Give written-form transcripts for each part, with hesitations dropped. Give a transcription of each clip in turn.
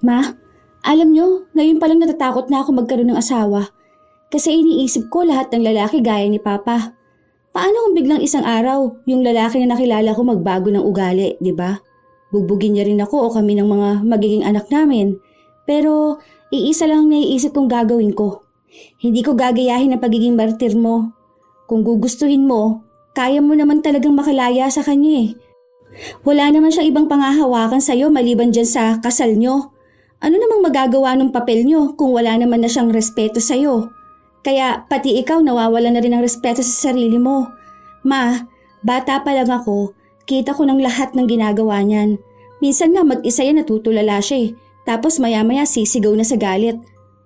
Ma, alam nyo, ngayon palang natatakot na ako magkaroon ng asawa. Kasi iniisip ko lahat ng lalaki gaya ni Papa. Paano kung biglang isang araw, yung lalaki na nakilala ko magbago ng ugali, di ba? Bugbugin niya rin ako o kami ng mga magiging anak namin. Pero iisa lang ang naiisip kong gagawin ko. Hindi ko gagayahin ang pagiging martir mo. Kung gugustuhin mo, kaya mo naman talagang makalaya sa kanya eh. Wala naman siyang ibang pangahawakan sa'yo maliban dyan sa kasal nyo. Ano namang magagawa ng papel nyo kung wala naman na siyang respeto sa'yo? Kaya pati ikaw nawawala na rin ng respeto sa sarili mo. Ma, bata pa lang ako, kita ko ng lahat ng ginagawa niyan. Minsan nga mag-isa yan natutulala siya eh. Tapos maya-maya sisigaw na sa galit.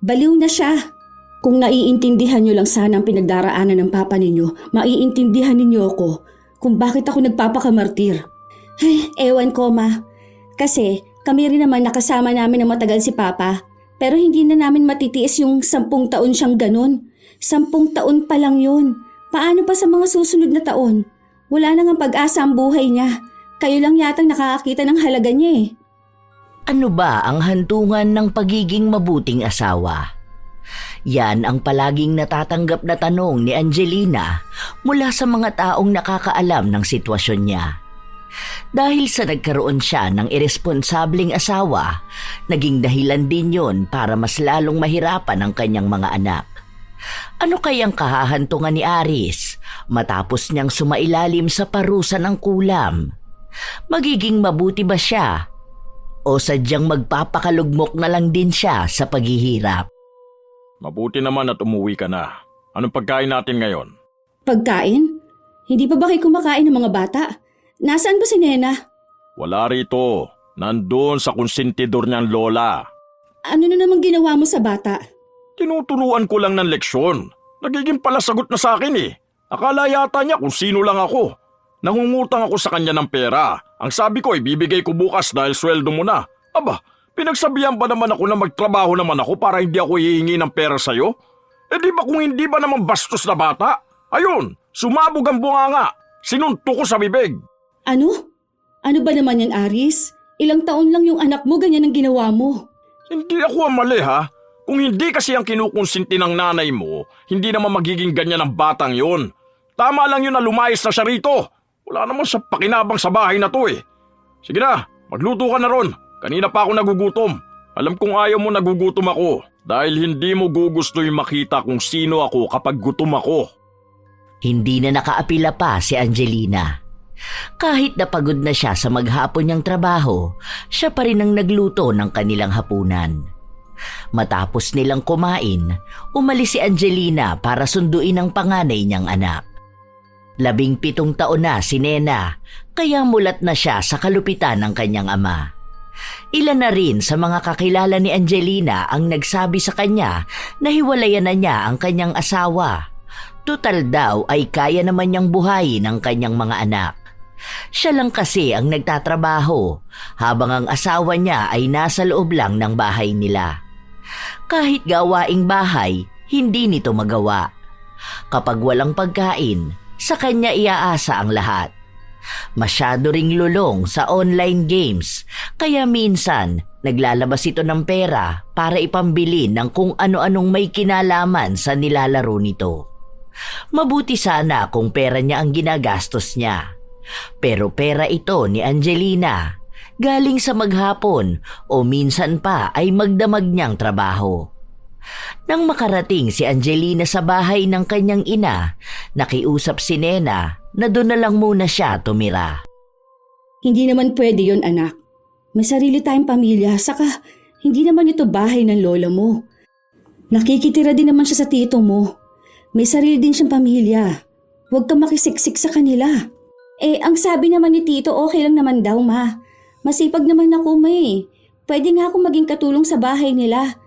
Baliw na siya. Kung naiintindihan niyo lang sana ang pinagdaraanan ng papa ninyo, maiintindihan ninyo ako kung bakit ako nagpapakamartir. Ay, ewan ko ma. Kasi kami rin naman nakasama namin ng matagal si Papa. Pero hindi na namin matitiis yung 10 taon siyang ganun. 10 taon pa lang yun. Paano pa sa mga susunod na taon? Wala nang ang pag-asa ang buhay niya. Kayo lang yatang nakakakita ng halaga niya eh. Ano ba ang hantungan ng pagiging mabuting asawa? Yan ang palaging natatanggap na tanong ni Angelina mula sa mga taong nakakaalam ng sitwasyon niya. Dahil sa nagkaroon siya ng irresponsableng asawa, naging dahilan din yon para mas lalong mahirapan ang kanyang mga anak. Ano kayang kahahantungan ni Aris matapos niyang sumailalim sa parusa ng kulam? Magiging mabuti ba siya? O sadyang magpapakalugmok na lang din siya sa paghihirap? Mabuti naman at umuwi ka na. Anong pagkain natin ngayon? Pagkain? Hindi pa ba kayo kumakain ng mga bata? Nasaan ba si Nena? Wala rito. Nandun sa konsentidor niyang lola. Ano na namang ginawa mo sa bata? Tinuturuan ko lang ng leksyon. Nagiging palasagot na sa akin eh. Akala yata niya kung sino lang ako. Nangungutang ako sa kanya ng pera. Ang sabi ko ibibigay ko bukas dahil sweldo mo na. Aba, pinagsabihan ba naman ako na magtrabaho naman ako para hindi ako hihingi ng pera sa'yo? Eh di ba kung hindi ba naman bastos na bata? Ayun, sumabog ang bunganga. Sinunto ko sa bibig. Ano? Ano ba naman yan, Aris? Ilang taon lang yung anak mo, ganyan ang ginawa mo. Hindi ako ang mali ha. Kung hindi kasi ang kinukonsinti ng nanay mo, hindi naman magiging ganyan ang batang yon. Tama lang yun na lumayas na siya rito. Wala naman sa pakinabang sa bahay na to eh. Sige na, magluto ka na ron. Kanina pa ako nagugutom. Alam kong ayaw mo nagugutom ako dahil hindi mo gugusto'y makita kung sino ako kapag gutom ako. Hindi na nakaapila pa si Angelina. Kahit napagod na siya sa maghapon niyang trabaho, siya pa rin ang nagluto ng kanilang hapunan. Matapos nilang kumain, umalis si Angelina para sunduin ang panganay niyang anak. 17 taon na si Nena, kaya mulat na siya sa kalupitan ng kanyang ama. Ilan na rin sa mga kakilala ni Angelina ang nagsabi sa kanya na hiwalayan na niya ang kanyang asawa. Tutal daw ay kaya naman niyang buhayin ang kanyang mga anak. Siya lang kasi ang nagtatrabaho habang ang asawa niya ay nasa loob lang ng bahay nila. Kahit gawaing bahay, hindi nito magawa. Kapag walang pagkain, sa kanya iaasa ang lahat. Masyado ring lulong sa online games, kaya minsan naglalabas ito ng pera para ipambili ng kung ano-anong may kinalaman sa nilalaro nito. Mabuti sana kung pera niya ang ginagastos niya. Pero pera ito ni Angelina, galing sa maghapon o minsan pa ay magdamag niyang trabaho. Nang makarating si Angelina sa bahay ng kanyang ina, nakiusap si Nena na doon na lang muna siya tumira. Hindi naman pwede yon, anak. May sarili tayong pamilya, saka hindi naman ito bahay ng lola mo. Nakikitira din naman siya sa tito mo. May sarili din siyang pamilya. Huwag kang makisiksik sa kanila. Eh, ang sabi naman ni tito, okay lang naman daw, ma. Masipag naman ako, ma eh. Pwede nga akong maging katulong sa bahay nila.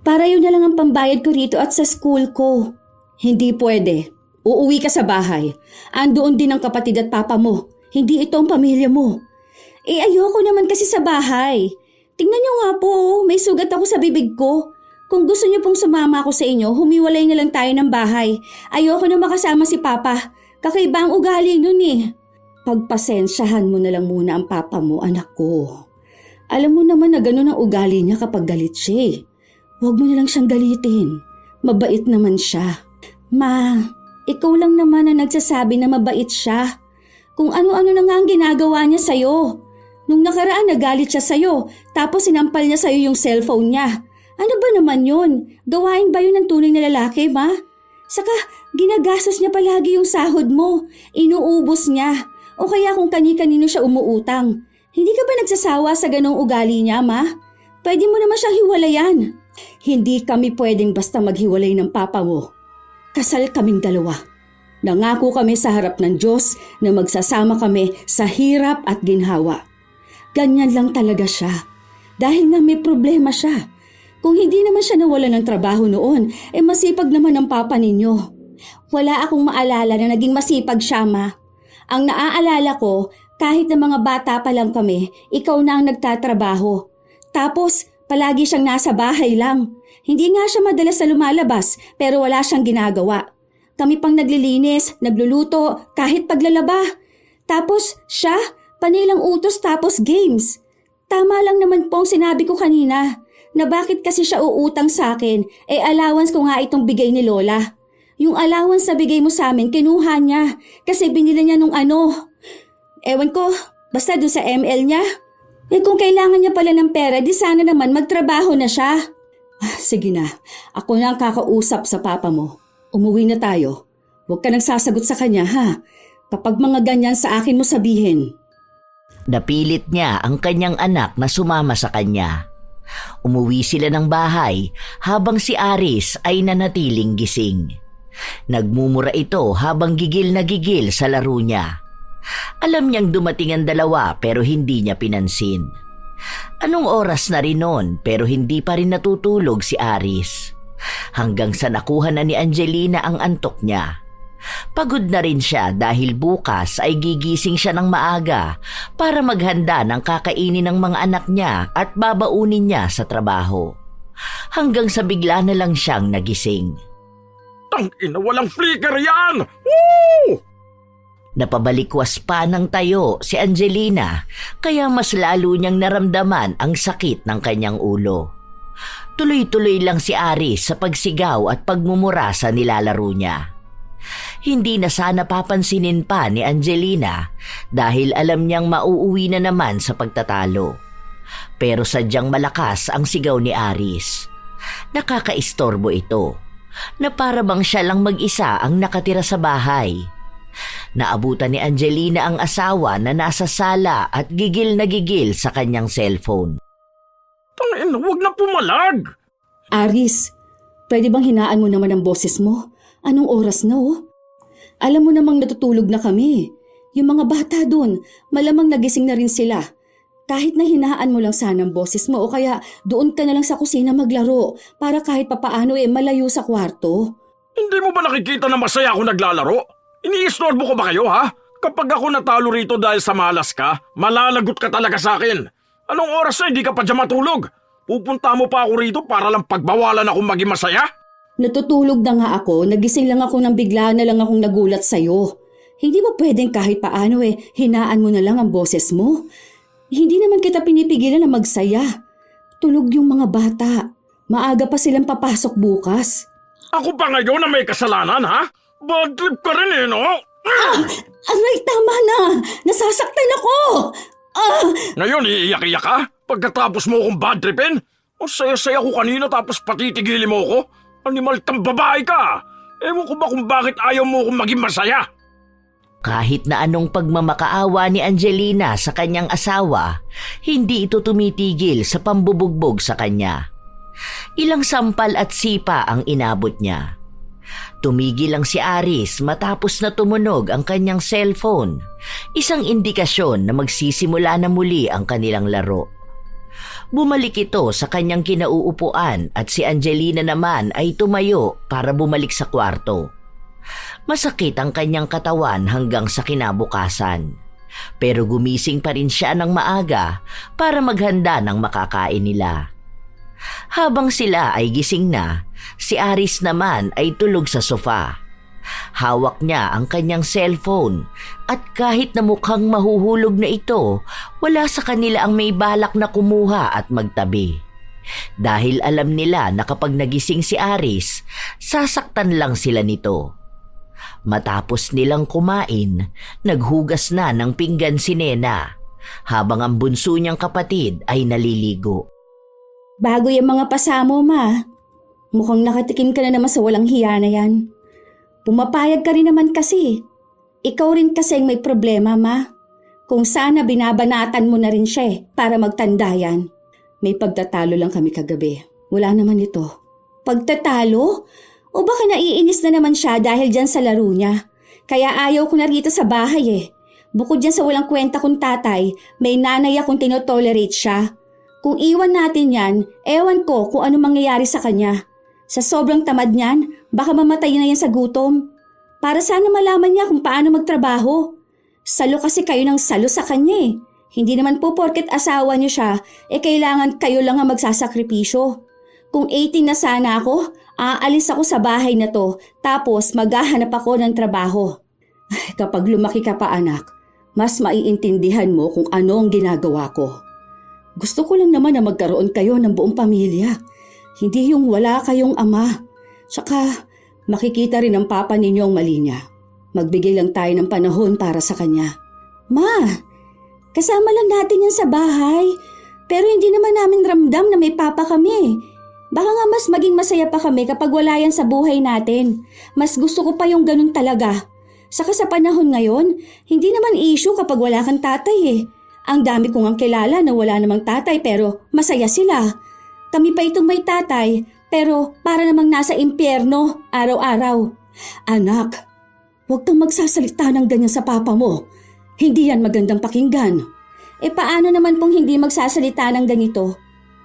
Para yun na lang ang pambayad ko rito at sa school ko. Hindi pwede. Uuwi ka sa bahay. Andoon din ang kapatid at papa mo. Hindi ito ang pamilya mo. Eh, ayoko naman kasi sa bahay. Tingnan niyo nga po, may sugat ako sa bibig ko. Kung gusto niyo pong sumama ako sa inyo, humiwalay na lang tayo ng bahay. Ayoko na makasama si papa. Kakaiba ang ugali nun eh. Pagpasensyahan mo na lang muna ang papa mo, anak ko. Alam mo naman na gano'n ang ugali niya kapag galit siya eh. Huwag mo na lang siyang galitin. Mabait naman siya. Ma, ikaw lang naman ang nagsasabi na mabait siya. Kung ano-ano na nga ang ginagawa niya sa'yo. Nung nakaraan nagalit siya sa'yo, tapos sinampal niya sa'yo yung cellphone niya. Ano ba naman yun? Gawain ba yun ng tunay na lalaki, ma? Saka, ginagastos niya palagi yung sahod mo. Inuubos niya. O kaya kung kani-kanino siya umuutang. Hindi ka ba nagsasawa sa ganong ugali niya, ma? Pwede mo naman siyang hiwalayan. Hindi kami pwedeng basta maghiwalay ng papa mo. Kasal kaming dalawa. Nangako kami sa harap ng Diyos na magsasama kami sa hirap at ginhawa. Ganyan lang talaga siya. Dahil nga may problema siya. Kung hindi naman siya nawala ng trabaho noon, masipag naman ang papa ninyo. Wala akong maalala na naging masipag siya, ma. Ang naaalala ko, kahit na mga bata pa lang kami, ikaw na ang nagtatrabaho. Tapos, palagi siyang nasa bahay lang. Hindi nga siya madalas na lumalabas, pero wala siyang ginagawa. Kami pang naglilinis, nagluluto, kahit paglalaba. Tapos, siya, panilang utos tapos games. Tama lang naman po ang sinabi ko kanina, na bakit kasi siya uutang sa akin, allowance ko nga itong bigay ni Lola. Yung allowance na bigay mo sa amin, kinuha niya, kasi binili niya nung ano. Ewan ko, basta doon sa ML niya. Kung kailangan niya pala ng pera, di sana naman magtrabaho na siya. Sige na, ako na ang kakausap sa papa mo. Umuwi na tayo. Huwag ka nang sasagot sa kanya, ha? Kapag mga ganyan sa akin mo sabihin. Napilit niya ang kanyang anak na sumama sa kanya. Umuwi sila ng bahay habang si Aris ay nanatiling gising. Nagmumura ito habang gigil na gigil sa laro niya. Alam niyang dumating ang dalawa pero hindi niya pinansin. Anong oras na rin noon pero hindi pa rin natutulog si Aris. Hanggang sa nakuha na ni Angelina ang antok niya. Pagod na rin siya dahil bukas ay gigising siya ng maaga para maghanda ng kakainin ng mga anak niya at babaunin niya sa trabaho. Hanggang sa bigla na lang siyang nagising. Tangina, walang flicker yan! Woo! Napabalikwas pa ng tayo si Angelina kaya mas lalo niyang naramdaman ang sakit ng kanyang ulo. Tuloy-tuloy lang si Aris sa pagsigaw at pagmumura sa nilalaro niya. Hindi na sana papansinin pa ni Angelina dahil alam niyang mauuwi na naman sa pagtatalo. Pero sadyang malakas ang sigaw ni Aris. Nakakaistorbo ito na para bang siya lang mag-isa ang nakatira sa bahay. Naabutan ni Angelina ang asawa na nasa sala at gigil na gigil sa kanyang cellphone. Tangina, huwag na pumalag! Aris, pwede bang hinaan mo naman ang boses mo? Anong oras na oh? Alam mo namang natutulog na kami. Yung mga bata dun, malamang nagising na rin sila. Kahit na hinaan mo lang sana ang boses mo o kaya doon ka na lang sa kusina maglaro para kahit papaano malayo sa kwarto. Hindi mo ba nakikita na masaya ako naglalaro? Iniistorbo ko ba kayo, ha? Kapag ako natalo rito dahil sa malas ka, malalagot ka talaga sa akin. Anong oras na hindi ka pa dyan matulog? Pupunta mo pa ako rito para lang pagbawalan akong maging masaya? Natutulog na nga ako, nagising lang ako nang bigla na lang akong nagulat sa'yo. Hindi ba pwedeng kahit paano hinaan mo na lang ang boses mo? Hindi naman kita pinipigilan na magsaya. Tulog yung mga bata. Maaga pa silang papasok bukas. Ako pa ngayon na may kasalanan, ha? Bad trip ka rin no? Aray, tama na! Nasasaktan ako! Ngayon iiyak-iyak ka? Pagkatapos mo akong bad tripin? O saya-saya ko kanina tapos patitigili mo ko? Animal kang babae ka! Ewan ko ba kung bakit ayaw mo akong maging masaya? Kahit na anong pagmamakaawa ni Angelina sa kanyang asawa, hindi ito tumitigil sa pambubugbog sa kanya. Ilang sampal at sipa ang inabot niya. Tumigil lang si Aris matapos na tumunog ang kanyang cellphone, isang indikasyon na magsisimula na muli ang kanilang laro. Bumalik ito sa kanyang kinauupuan at si Angelina naman ay tumayo para bumalik sa kwarto. Masakit ang kanyang katawan hanggang sa kinabukasan. Pero gumising pa rin siya ng maaga para maghanda ng makakain nila. Habang sila ay gising na, si Aris naman ay tulog sa sofa. Hawak niya ang kanyang cellphone at kahit na mukhang mahuhulog na ito, wala sa kanila ang may balak na kumuha at magtabi. Dahil alam nila na kapag nagising si Aris, sasaktan lang sila nito. Matapos nilang kumain, naghugas na ng pinggan si Nena, habang ang bunso niyang kapatid ay naliligo. Bago yung mga pasamo, ma. Mukhang nakatikim ka na naman sa walang hiya na yan. Pumapayag ka rin naman kasi. Ikaw rin kasi may problema, ma. Kung sana binabanatan mo na rin siya para magtanda yan. May pagtatalo lang kami kagabi. Wala naman ito. Pagtatalo? O baka naiinis na naman siya dahil dyan sa laro niya. Kaya ayaw ko na rito sa bahay. Bukod dyan sa walang kwenta kong tatay, may nanay akong tinotolerate siya. Kung iwan natin yan, ewan ko kung ano mangyayari sa kanya. Sa sobrang tamad niyan, baka mamatay na yan sa gutom. Para sana malaman niya kung paano magtrabaho. Salo kasi kayo ng salo sa kanya. Hindi naman po porket asawa niyo siya, kailangan kayo lang ang magsasakripisyo. Kung 18 na sana ako, aalis ako sa bahay na to, tapos maghahanap ako ng trabaho. Kapag lumaki ka pa anak, mas maiintindihan mo kung ano ang ginagawa ko. Gusto ko lang naman na magkaroon kayo ng buong pamilya. Hindi yung wala kayong ama. Tsaka makikita rin ng papa ninyo ang mali niya. Magbigay lang tayo ng panahon para sa kanya. Ma, kasama lang natin yan sa bahay. Pero hindi naman namin ramdam na may papa kami. Baka nga mas maging masaya pa kami kapag wala yan sa buhay natin. Mas gusto ko pa yung ganun talaga. Saka sa panahon ngayon, hindi naman issue kapag wala kang tatay. Ang dami kong ang kilala na wala namang tatay pero masaya sila. Kami pa itong may tatay pero para namang nasa impyerno araw-araw. Anak, huwag kang magsasalita ng ganyan sa papa mo. Hindi yan magandang pakinggan. Paano naman pong hindi magsasalita ng ganito?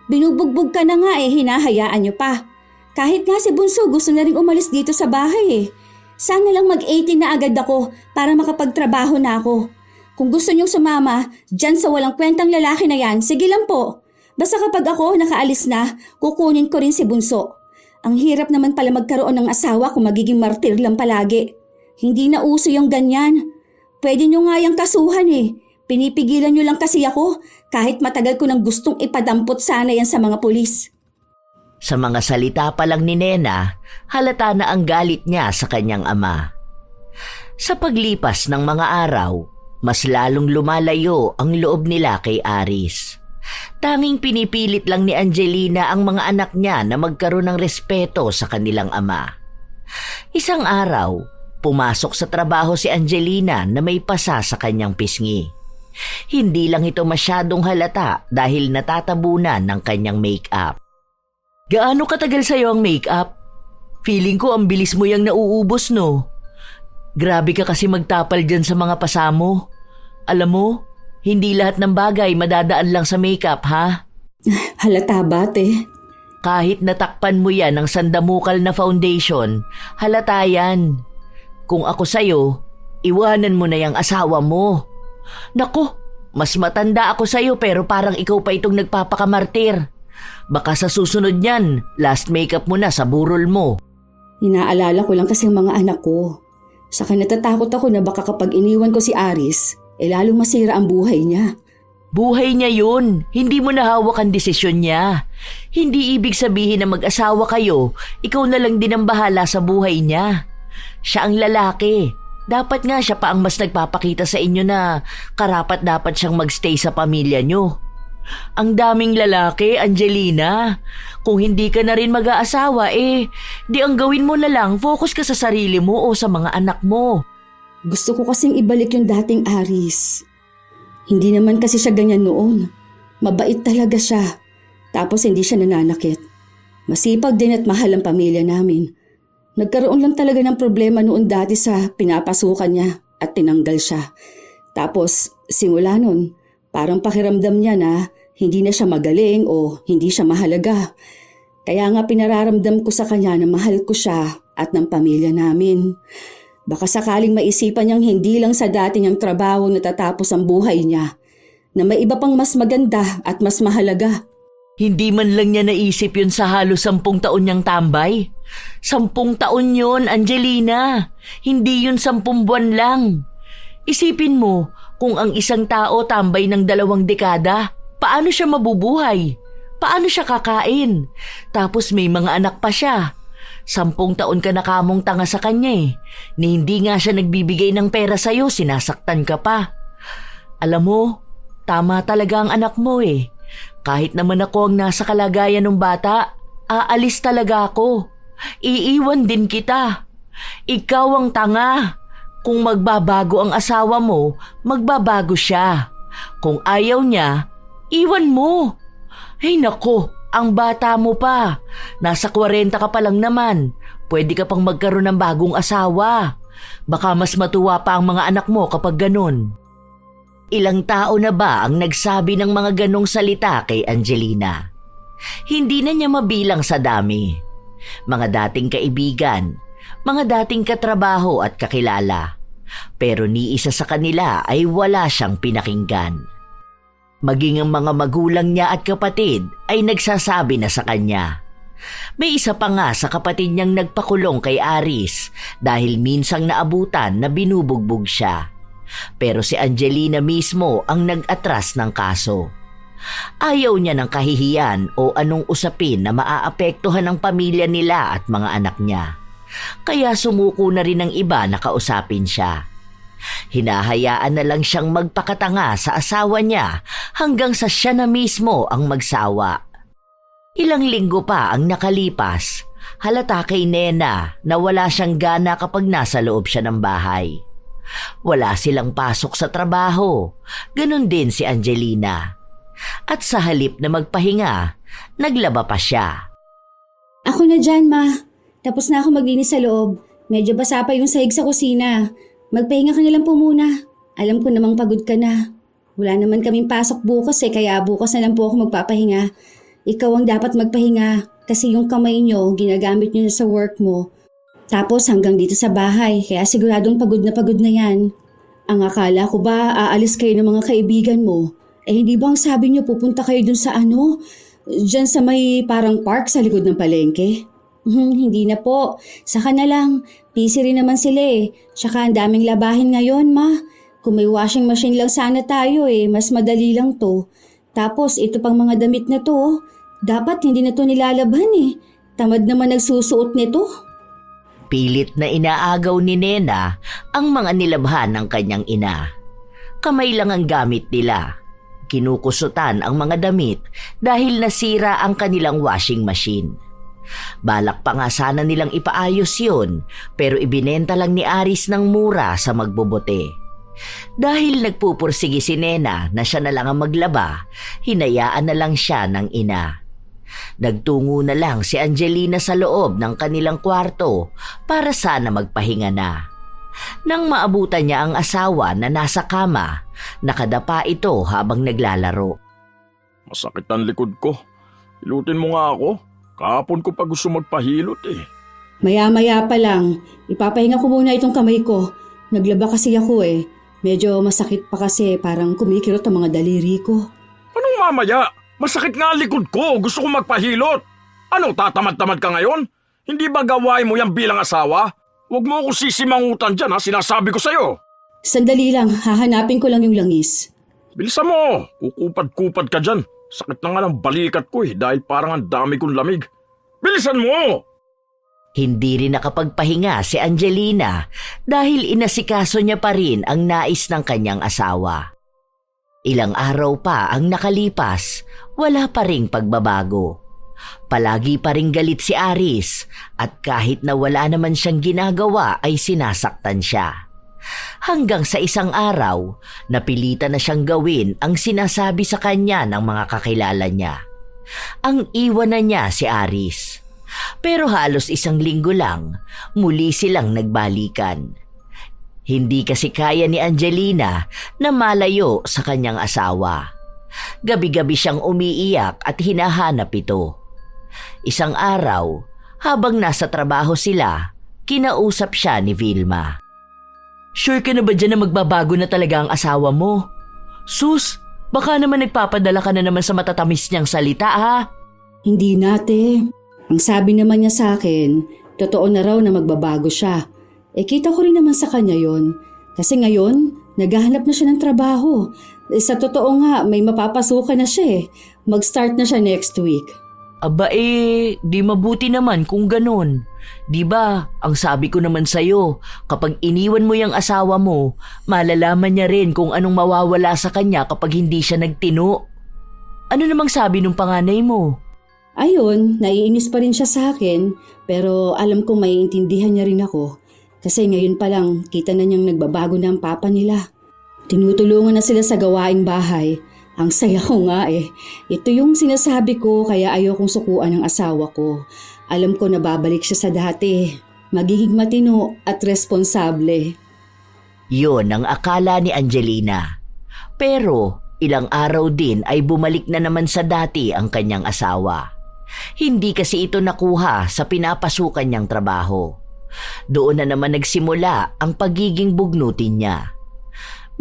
Binubugbog ka na nga hinahayaan niyo pa. Kahit nga si Bunso gusto na rin umalis dito sa bahay. Sana lang mag-18 na agad ako para makapagtrabaho na ako. Kung gusto niyong sumama, dyan sa walang kwentang lalaki na yan, sige lang po. Basta kapag ako nakaalis na, kukunin ko rin si Bunso. Ang hirap naman pala magkaroon ng asawa kung magiging martir lang palagi. Hindi na uso yung ganyan. Pwede niyo nga yung kasuhan Pinipigilan niyo lang kasi ako kahit matagal ko nang gustong ipadampot sana yan sa mga pulis. Sa mga salita pa lang ni Nena, halata na ang galit niya sa kanyang ama. Sa paglipas ng mga araw, mas lalong lumalayo ang loob nila kay Aris. Tanging pinipilit lang ni Angelina ang mga anak niya na magkaroon ng respeto sa kanilang ama. Isang araw, pumasok sa trabaho si Angelina na may pasa sa kanyang pisngi. Hindi lang ito masyadong halata dahil natatabunan ng kanyang make-up. Gaano katagal sa'yo ang make-up? Feeling ko ang bilis mo yang nauubos, no? Grabe ka kasi magtapal dyan sa mga pasa mo. Alam mo, hindi lahat ng bagay madadaan lang sa makeup, ha? Halata ba, te? Kahit natakpan mo yan ng sandamukal na foundation, halata yan. Kung ako sa'yo, iwanan mo na yung asawa mo. Naku, mas matanda ako sa'yo pero parang ikaw pa itong nagpapakamartir. Baka sa susunod niyan, last makeup mo na sa burol mo. Inaalala ko lang kasi ang mga anak ko. Saka natatakot ako na baka kapag iniwan ko si Aris, lalong masira ang buhay niya. Buhay niya yun. Hindi mo nahawak ang desisyon niya. Hindi ibig sabihin na mag-asawa kayo, ikaw na lang din ang bahala sa buhay niya. Siya ang lalaki. Dapat nga siya pa ang mas nagpapakita sa inyo na karapat dapat siyang magstay sa pamilya niyo. Ang daming lalaki, Angelina. Kung hindi ka na rin mag-aasawa, di ang gawin mo na lang, focus ka sa sarili mo o sa mga anak mo. Gusto ko kasing ibalik yung dating Aris. Hindi naman kasi siya ganyan noon. Mabait talaga siya. Tapos hindi siya nananakit. Masipag din at mahal ang pamilya namin. Nagkaroon lang talaga ng problema noon dati sa pinapasukan niya at tinanggal siya. Tapos simula nun, parang pakiramdam niya na hindi na siya magaling o hindi siya mahalaga. Kaya nga pinararamdam ko sa kanya na mahal ko siya at ng pamilya namin. Baka sakaling maisipan niyang hindi lang sa dati niyang trabaho natatapos ang buhay niya, na may iba pang mas maganda at mas mahalaga. Hindi man lang niya naisip yun sa halos 10 taon niyang tambay. 10 taon yun, Angelina. Hindi yun 10 buwan lang. Isipin mo, kung ang isang tao tambay ng 2 dekada, paano siya mabubuhay? Paano siya kakain? Tapos may mga anak pa siya. 10 taon ka na kamong tanga sa kanya eh. Ni hindi nga siya nagbibigay ng pera sa'yo, sinasaktan ka pa. Alam mo, tama talaga ang anak mo eh. Kahit naman ako ang nasa kalagayan ng bata, aalis talaga ako. Iiwan din kita. Ikaw ang tanga. Kung magbabago ang asawa mo, magbabago siya. Kung ayaw niya, iwan mo. Ay nako, ang bata mo pa. Nasa 40 ka pa lang naman. Pwede ka pang magkaroon ng bagong asawa. Baka mas matuwa pa ang mga anak mo kapag ganun. Ilang tao na ba ang nagsabi ng mga ganong salita kay Angelina? Hindi na niya mabilang sa dami. Mga dating kaibigan, mga dating katrabaho at kakilala. Pero ni isa sa kanila ay wala siyang pinakinggan. Maging ang mga magulang niya at kapatid ay nagsasabi na sa kanya. May isa pa nga sa kapatid niyang nagpakulong kay Aris dahil minsang naabutan na binubugbog siya. Pero si Angelina mismo ang nag-atras ng kaso. Ayaw niya ng kahihiyan o anong usapin na maaapektuhan ang pamilya nila at mga anak niya. Kaya sumuko na rin ng iba na kausapin siya. Hinahayaan na lang siyang magpakatanga sa asawa niya hanggang sa siya na mismo ang magsawa. Ilang linggo pa ang nakalipas, halata kay Nena na wala siyang gana kapag nasa loob siya ng bahay. Wala silang pasok sa trabaho, ganun din si Angelina. At sa halip na magpahinga, naglaba pa siya. Ako na dyan, ma. Tapos na ako maglinis sa loob. Medyo basa pa yung sahig sa kusina. Magpahinga ka na lang po muna. Alam ko namang pagod ka na. Wala naman kaming pasok bukas kaya bukas na lang po ako magpapahinga. Ikaw ang dapat magpahinga kasi yung kamay nyo ginagamit nyo na sa work mo. Tapos hanggang dito sa bahay, kaya siguradong pagod na yan. Ang akala ko ba aalis kayo ng mga kaibigan mo? Hindi ba ang sabi niyo pupunta kayo dun sa dyan sa may parang park sa likod ng palengke? Hindi na po. Saka na lang. Busy rin naman sila eh. Tsaka ang daming labahin ngayon, ma. Kung may washing machine lang sana tayo mas madali lang to. Tapos ito pang mga damit na to, dapat hindi na to nilalabhan eh. Tamad naman nagsusuot nito. Pilit na inaagaw ni Nena ang mga nilabhan ng kanyang ina. Kamay lang ang gamit nila. Kinukusutan ang mga damit dahil nasira ang kanilang washing machine. Balak pa nga sana nilang ipaayos yun, pero ibinenta lang ni Aris ng mura sa magbobote. Dahil nagpupursige si Nena na siya na lang ang maglaba, hinayaan na lang siya ng ina. Nagtungo na lang si Angelina sa loob ng kanilang kwarto para sana magpahinga na. Nang maabutan niya ang asawa na nasa kama, nakadapa ito habang naglalaro. Masakit ang likod ko. Ilutin mo nga ako. Kahapon ko pa gusto magpahilot eh. Maya-maya pa lang. Ipapahinga ko muna itong kamay ko. Naglaba kasi ako eh. Medyo masakit pa kasi parang kumikirot ang mga daliri ko. Anong mamaya? Masakit nga ang likod ko. Gusto ko magpahilot. Ano, tatamad-tamad ka ngayon? Hindi ba gawain mo yan bilang asawa? Huwag mo ako sisimangutan dyan ha, sinasabi ko sa'yo. Sandali lang, hahanapin ko lang yung langis. Bilisan mo, kukupad-kupad ka dyan. Sakit na nga ng balikat ko dahil parang ang dami kong lamig. Bilisan mo! Hindi rin nakapagpahinga si Angelina dahil inasikaso niya pa rin ang nais ng kanyang asawa. Ilang araw pa ang nakalipas, wala pa ring pagbabago. Palagi pa ring galit si Aris at kahit na wala naman siyang ginagawa ay sinasaktan siya. Hanggang sa isang araw, napilitan na siyang gawin ang sinasabi sa kanya ng mga kakilala niya. Ang iwanan niya si Aris. Pero halos 1 linggo lang, muli silang nagbalikan. Hindi kasi kaya ni Angelina na malayo sa kanyang asawa. Gabi-gabi siyang umiiyak at hinahanap ito. Isang araw, habang nasa trabaho sila, kinausap siya ni Vilma. "Sure ka na ba dyan na magbabago na talaga ang asawa mo? Sus, Baka naman nagpapadala ka na naman sa matatamis niyang salita, ha? Hindi nate. Ang sabi naman niya sa akin, totoo na raw na magbabago siya. Kita ko rin naman sa kanya yon. Kasi ngayon, naghahanap na siya ng trabaho. Sa totoo nga, may mapapasukan na siya eh. Mag-start na siya next week. Aba di mabuti naman kung ganon. Di ba, ang sabi ko naman sa'yo, kapag iniwan mo yung asawa mo, malalaman niya rin kung anong mawawala sa kanya kapag hindi siya nagtino. Ano namang sabi nung panganay mo? Ayun, naiinis pa rin siya sa akin, pero alam kong maiintindihan niya rin ako. Kasi ngayon pa lang, kita na niyang nagbabago na ang papa nila. Tinutulungan na sila sa gawaing bahay. Ang saya ko nga eh. Ito yung sinasabi ko kaya ayokong sukuan ng asawa ko. Alam ko na babalik siya sa dati. Magiging matino at responsable. Yun ang akala ni Angelina. Pero ilang araw din ay bumalik na naman sa dati ang kanyang asawa. Hindi kasi ito nakuha sa pinapasukan niyang trabaho. Doon na naman nagsimula ang pagiging bugnutin niya.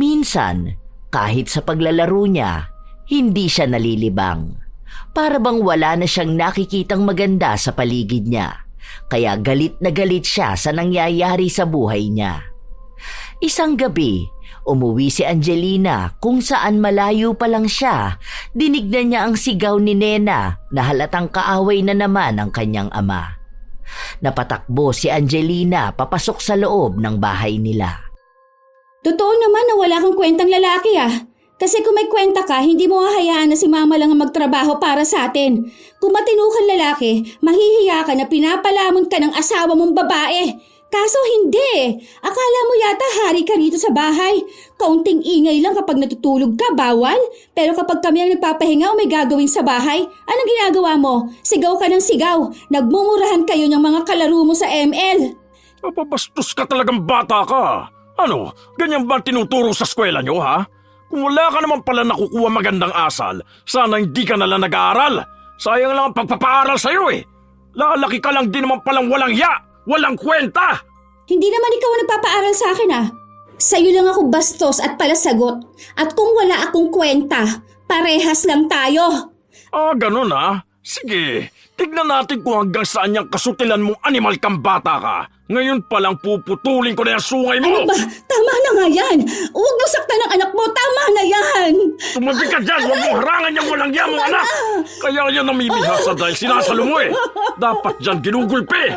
Minsan, kahit sa paglalaro niya, hindi siya nalilibang. Para bang wala na siyang nakikitang maganda sa paligid niya, kaya galit na galit siya sa nangyayari sa buhay niya. Isang gabi, umuwi si Angelina kung saan malayo pa lang siya, dinignan niya ang sigaw ni Nena na halatang kaaway na naman ang kanyang ama. Napatakbo si Angelina papasok sa loob ng bahay nila. Totoo naman na wala kang kwentang lalaki ah. Kasi kung may kwenta ka, hindi mo hahayaan na si mama lang ang magtrabaho para sa atin. Kung matino kang lalaki, mahihiya ka na pinapalamon ka ng asawa mong babae. Kaso hindi. Akala mo yata hari ka rito sa bahay. Kaunting ingay lang kapag natutulog ka, bawal. Pero kapag kami ang nagpapahinga o may gagawin sa bahay, anong ginagawa mo? Sigaw ka ng sigaw. Nagmumurahan kayo ng mga kalaro mo sa ML. Napabastos ka talagang bata ka. Ano, ganyan ba tinuturo sa eskwela nyo, ha? Kung wala ka naman pala nakukuha magandang asal, sana hindi ka nalang nag-aaral. Sayang lang ang pagpapaaral sa'yo eh. Lalaki ka lang din naman palang walang ya, walang kwenta. Hindi naman ikaw ang nagpapaaral sa akin ah. Sa'yo lang ako bastos at palasagot. At kung wala akong kwenta, parehas lang tayo. Ganun ha? Sige, tignan natin kung hanggang saan yung kasutilan mong animal kang bata ka. Ngayon palang puputulin ko na yung sungay mo! Ano ba? Tama na nga yan! Huwag mo saktan ang anak mo! Tama na yan! Tumabi ka dyan! Huwag mo harangan yung walang yamong anak! Kaya yan namimihasa dahil sinasalo mo eh! Dapat dyan ginugulpi!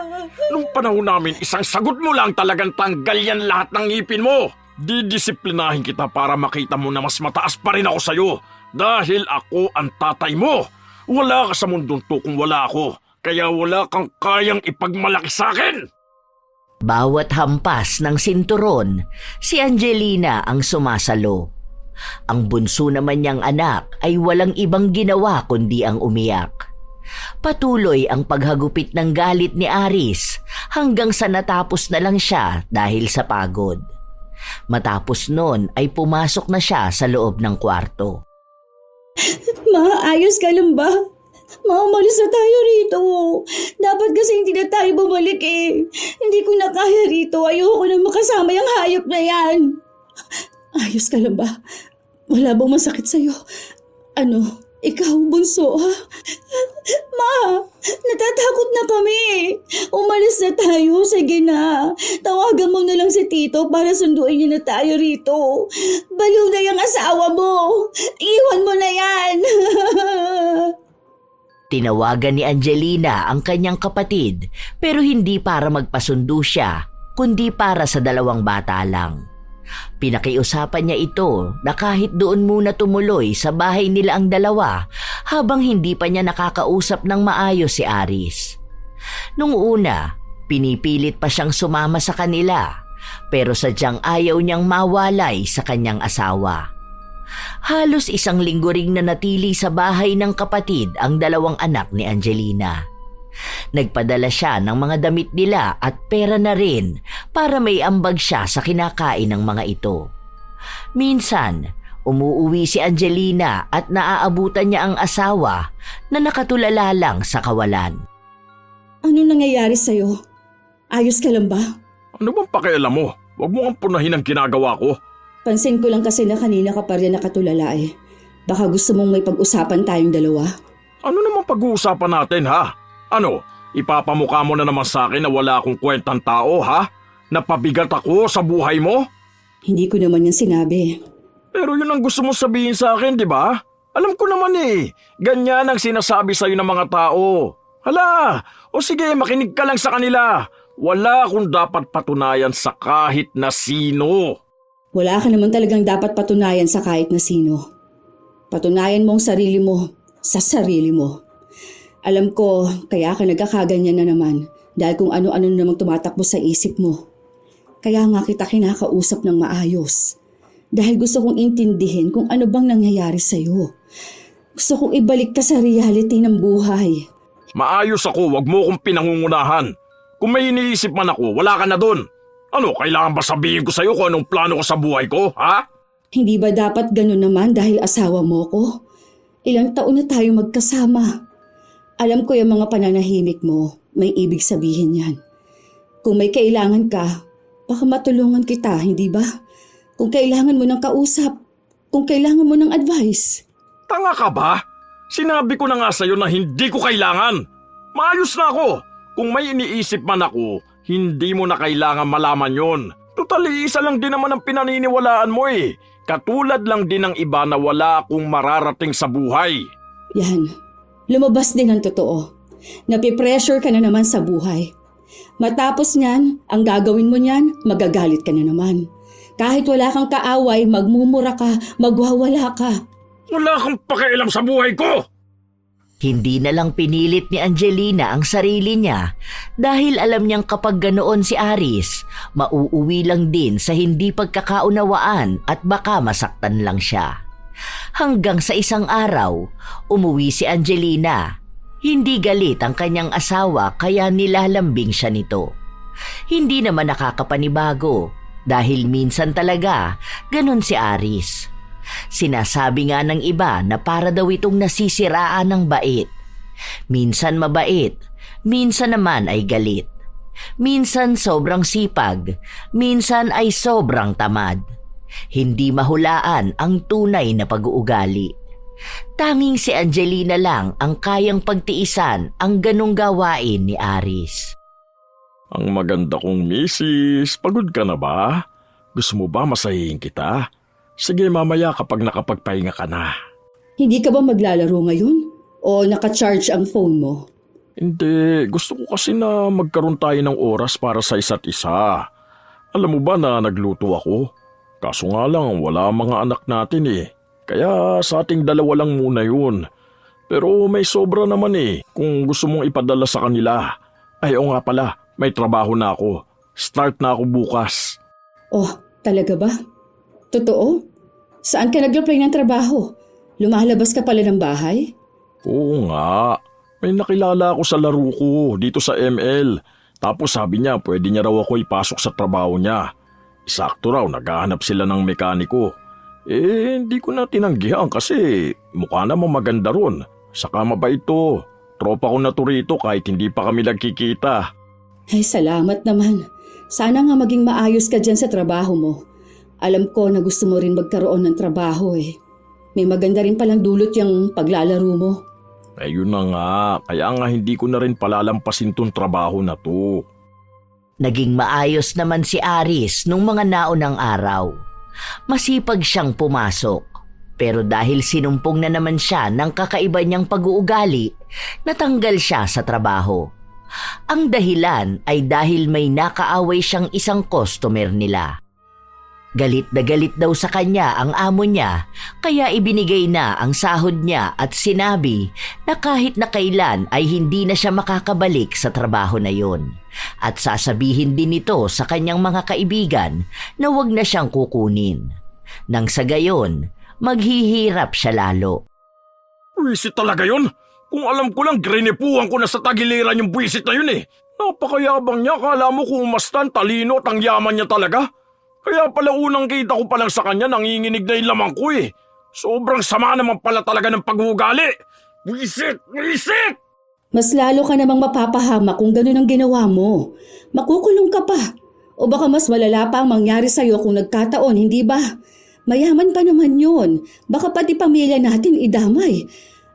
Nung panahon namin, isang sagot mo lang talagang tanggal yan lahat ng ngipin mo! Didisiplinahin kita para makita mo na mas mataas pa rin ako sa'yo dahil ako ang tatay mo! Wala ka sa mundong to kung wala ako, kaya wala kang kayang ipagmalaki sa akin! Bawat hampas ng sinturon, si Angelina ang sumasalo. Ang bunso naman niyang anak ay walang ibang ginawa kundi ang umiyak. Patuloy ang paghagupit ng galit ni Aris hanggang sa natapos na lang siya dahil sa pagod. Matapos nun ay pumasok na siya sa loob ng kwarto. Ma, ayos ka lang ba? Ma, umalis na tayo rito. Dapat kasi hindi na tayo bumalik eh. Hindi ko na kaya rito. Ayoko na makasama yung hayop na yan. Ayos ka lang ba? Wala bang masakit sa'yo? Ano, ikaw bunso ha? Ma, natatakot na kami. Umalis na tayo. Sige na. Tawagan mo na lang si Tito para sunduin niya na tayo rito. Baliw na yung asawa mo. Iwan mo na yan. Tinawagan ni Angelina ang kanyang kapatid pero hindi para magpasundo siya kundi para sa dalawang bata lang. Pinakiusapan niya ito na kahit doon muna tumuloy sa bahay nila ang dalawa habang hindi pa niya nakakausap ng maayos si Aris. Nung una, pinipilit pa siyang sumama sa kanila pero sadyang ayaw niyang mawalay sa kanyang asawa. Halos isang linggo ring nanatili sa bahay ng kapatid ang dalawang anak ni Angelina. Nagpadala siya ng mga damit nila at pera na rin para may ambag siya sa kinakain ng mga ito. Minsan, umuuwi si Angelina at naaabutan niya ang asawa na nakatulala lang sa kawalan. Ano nangyayari sa'yo? Ayos ka lang ba? Ano bang pakialam mo? Huwag mo ang punahin ang ginagawa ko. Pansin ko lang kasi na kanina ka pa rin nakatulala eh. Baka gusto mong may pag-usapan tayong dalawa? Ano naman pag-uusapan natin, ha? Ano, ipapamukha mo na naman sa akin na wala akong kwentang tao, ha? Napabigat ako sa buhay mo? Hindi ko naman yan sinabi. Pero yun ang gusto mong sabihin sa akin, di ba? Alam ko naman eh, ganyan ang sinasabi sa'yo ng mga tao. Hala, o sige, makinig ka lang sa kanila. Wala akong dapat patunayan sa kahit na sino. Wala ka naman talagang dapat patunayan sa kahit na sino. Patunayan mo ang sarili mo sa sarili mo. Alam ko, kaya ka nagkakaganyan na naman dahil kung ano-ano namang tumatakbo sa isip mo. Kaya nga kita kinakausap ng maayos. Dahil gusto kong intindihin kung ano bang nangyayari sa'yo. Gusto kong ibalik ka sa reality ng buhay. Maayos ako, wag mo akong pinangungunahan. Kung may iniisip man ako, wala ka na dun. Ano, kailangan ba sabihin ko sa'yo kung anong plano ko sa buhay ko, ha? Hindi ba dapat ganun naman dahil asawa mo ko? Ilang taon na tayo magkasama. Alam ko yung mga pananahimik mo, may ibig sabihin yan. Kung may kailangan ka, baka matulungan kita, hindi ba? Kung kailangan mo ng kausap, kung kailangan mo ng advice. Tanga ka ba? Sinabi ko na nga sa'yo na hindi ko kailangan. Maayos na ako. Kung may iniisip man ako, hindi mo na kailangan malaman yon. Total, isa lang din naman ang pinaniniwalaan mo eh. Katulad lang din ng iba na wala akong mararating sa buhay. Yan, lumabas din ang totoo. Napipressure ka na naman sa buhay. Matapos niyan, ang gagawin mo niyan, magagalit ka na naman. Kahit wala kang kaaway, magmumura ka, magwawala ka. Wala kang pakialam sa buhay ko! Hindi na lang pinilit ni Angelina ang sarili niya dahil alam niyang kapag ganoon si Aris, mauuwi lang din sa hindi pagkakaunawaan at baka masaktan lang siya. Hanggang sa isang araw, umuwi si Angelina. Hindi galit ang kanyang asawa kaya nilalambing siya nito. Hindi naman nakakapanibago dahil minsan talaga ganon si Aris. Sinasabi nga ng iba na para daw itong nasisiraan ng bait. Minsan mabait, minsan naman ay galit. Minsan sobrang sipag, minsan ay sobrang tamad. Hindi mahulaan ang tunay na pag-uugali. Tanging si Angelina lang ang kayang pagtiisan ang ganong gawain ni Aris. Ang maganda kong misis, pagod ka na ba? Gusto mo ba masahihin kita? Sige mamaya kapag nakapagpahinga ka na. Hindi ka ba maglalaro ngayon? O naka-charge ang phone mo? Hindi, gusto ko kasi na magkaroon tayo ng oras para sa isa't isa. Alam mo ba na nagluto ako? Kaso nga lang wala mga anak natin eh. Kaya sa ating dalawa lang muna yun. Pero may sobra naman eh kung gusto mong ipadala sa kanila. Ay o nga pala, may trabaho na ako. Start na ako bukas. Oh, talaga ba? Totoo? Saan ka nag-apply ng trabaho? Lumalabas ka pala ng bahay? Oo nga. May nakilala ako sa laro ko dito sa ML. Tapos sabi niya pwede niya raw ako ipasok sa trabaho niya. Sakto raw, naghahanap sila ng mekaniko. Hindi ko na tinanggihan kasi mukha namang maganda ron. Saka mabait to. Tropa ko na to rito kahit hindi pa kami nagkikita. Ay, salamat naman. Sana nga maging maayos ka dyan sa trabaho mo. Alam ko na gusto mo rin magkaroon ng trabaho eh. May maganda rin palang dulot yung paglalaro mo. Ayun na nga, kaya nga hindi ko na rin palalampasin tong trabaho na to. Naging maayos naman si Aris nung mga naunang araw. Masipag siyang pumasok. Pero dahil sinumpong na naman siya ng kakaiba niyang pag-uugali, natanggal siya sa trabaho. Ang dahilan ay dahil may nakaaway siyang isang customer nila. Galit na galit daw sa kanya ang amo niya, kaya ibinigay na ang sahod niya at sinabi na kahit na kailan ay hindi na siya makakabalik sa trabaho na yon. At sasabihin din ito sa kanyang mga kaibigan na wag na siyang kukunin. Nang sa gayon, maghihirap siya lalo. Buwisit talaga yun? Kung alam ko lang, grinipuhan ko na sa tagiliran yung buwisit na yun eh. Napakayabang niya, kala mo kung umastan, talino at ang yaman niya talaga. Kaya pala unang kita ko palang sa kanya, nanginginig na yung lamang ko eh. Sobrang sama naman pala talaga ng pag-uugali. Buwisit! Buwisit! Mas lalo ka namang mapapahama kung ganun ang ginawa mo. Makukulong ka pa. O baka mas malala pa ang mangyari sa'yo kung nagkataon, hindi ba? Mayaman pa naman yun. Baka pati pamilya natin idamay.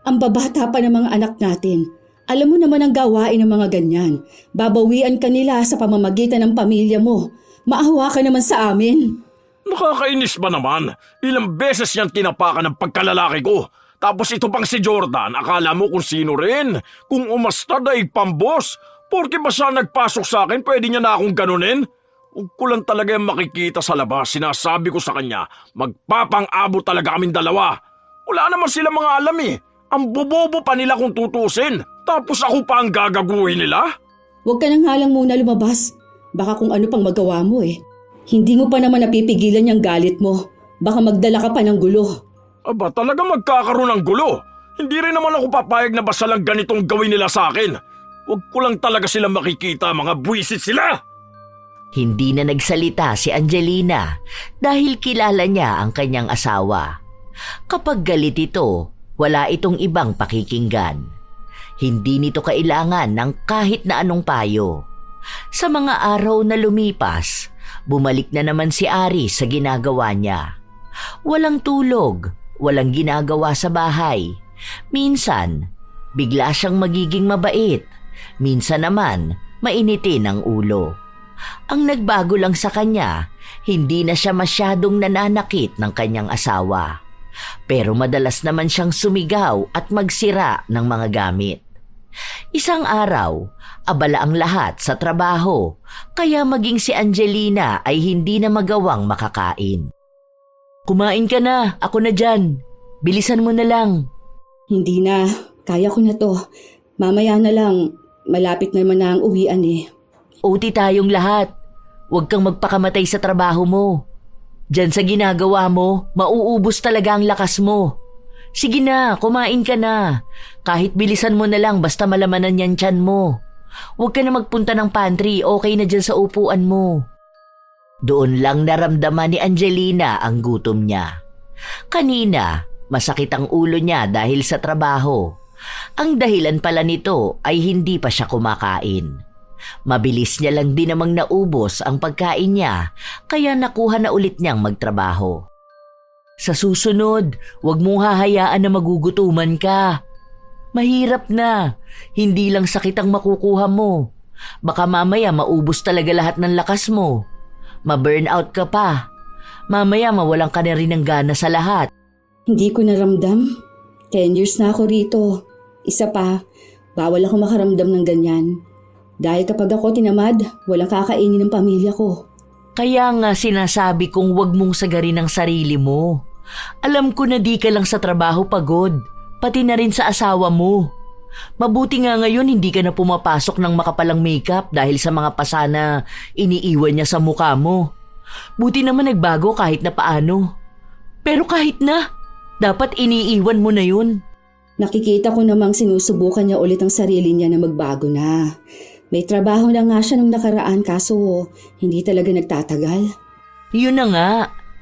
Ang babata pa ng mga anak natin. Alam mo naman ang gawain ng mga ganyan. Babawian ka nila sa pamamagitan ng pamilya mo. Maawa ka naman sa amin. Nakakainis ba naman? Ilang beses niyang tinapakan ng pagkalalaki ko. Tapos ito pang si Jordan, akala mo kung sino rin? Kung umasta daig pambos. Porke ba siya nagpasok sa akin, pwede niya na akong ganunin? Huwag ko lang talaga yung makikita sa labas, sinasabi ko sa kanya, magpapang-abot talaga kaming dalawa. Wala naman sila mga alam eh. Ang bobobo pa nila kung tutusin. Tapos ako pa ang gagaguhin nila? Huwag ka nang halang muna lumabas. Baka kung ano pang magawa mo eh. Hindi mo pa naman napipigilan yung galit mo. Baka magdala ka pa ng gulo. Aba, talaga magkakaroon ng gulo. Hindi rin naman ako papayag na basta lang ganitong gawin nila sa akin. Huwag ko lang talaga sila makikita, mga buwisit sila! Hindi na nagsalita si Angelina dahil kilala niya ang kanyang asawa. Kapag galit ito, wala itong ibang pakikinggan. Hindi nito kailangan ng kahit na anong payo. Sa mga araw na lumipas, bumalik na naman si Aris sa ginagawa niya. Walang tulog, walang ginagawa sa bahay. Minsan, bigla siyang magiging mabait. Minsan naman, mainitin ang ulo. Ang nagbago lang sa kanya, hindi na siya masyadong nananakit ng kanyang asawa. Pero madalas naman siyang sumigaw at magsira ng mga gamit. Isang araw, abala ang lahat sa trabaho, kaya maging si Angelina ay hindi na magawang makakain. Kumain ka na, ako na dyan. Bilisan mo na lang. Hindi na. Kaya ko na to. Mamaya na lang. Malapit naman na ang uwian eh. OT tayong lahat. Huwag kang magpakamatay sa trabaho mo. Diyan sa ginagawa mo, mauubos talaga ang lakas mo. Sige na, kumain ka na. Kahit bilisan mo na lang basta malamanan yan tiyan mo. Huwag ka na magpunta ng pantry, okay na dyan sa upuan mo. Doon lang naramdaman ni Angelina ang gutom niya. Kanina, masakit ang ulo niya dahil sa trabaho. Ang dahilan pala nito ay hindi pa siya kumakain. Mabilis niya lang din namang naubos ang pagkain niya, kaya nakuha na ulit niyang magtrabaho. Sa susunod, huwag mong hahayaan na magugutuman ka. Mahirap na, hindi lang sakit ang makukuha mo. Baka mamaya maubos talaga lahat ng lakas mo. Ma-burnout ka pa. Mamaya mawalan ka na rin ng gana sa lahat. Hindi ko naramdam. 10 years na ako rito. Isa pa, bawal ako makaramdam ng ganyan. Dahil kapag ako tinamad, walang kakainin ng pamilya ko. Kaya nga sinasabi kong huwag mong sagarin ang sarili mo. Alam ko na di ka lang sa trabaho pagod, pati na rin sa asawa mo. Mabuti nga ngayon hindi ka na pumapasok ng makapalang makeup dahil sa mga pasa na iniiwan niya sa mukha mo. Buti naman nagbago kahit na paano. Pero kahit na, dapat iniiwan mo na yun. Nakikita ko namang sinusubukan niya ulit ang sarili niya na magbago na. May trabaho na nga siya nung nakaraan kaso hindi talaga nagtatagal. Yun na nga,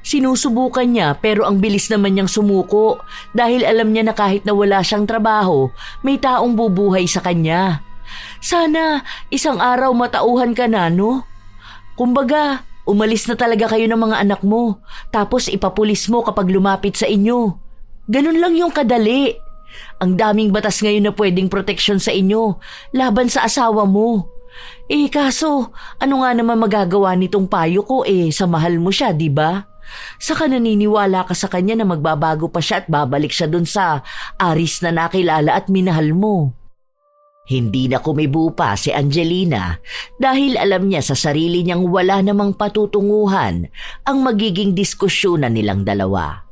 sinusubukan niya pero ang bilis naman niyang sumuko dahil alam niya na kahit na wala siyang trabaho, may taong bubuhay sa kanya. Sana isang araw matauhan ka na, no? Kumbaga, umalis na talaga kayo ng mga anak mo tapos ipapulis mo kapag lumapit sa inyo. Ganun lang yung kadali. Ang daming batas ngayon na pwedeng proteksyon sa inyo laban sa asawa mo. Kaso, ano nga naman magagawa nitong payo ko sa mahal mo siya, di ba? Saka naniniwala ka sa kanya na magbabago pa siya at babalik siya dun sa Aris na nakilala at minahal mo. Hindi na kumibo pa si Angelina dahil alam niya sa sarili niyang wala namang patutunguhan ang magiging diskusyonan nilang dalawa.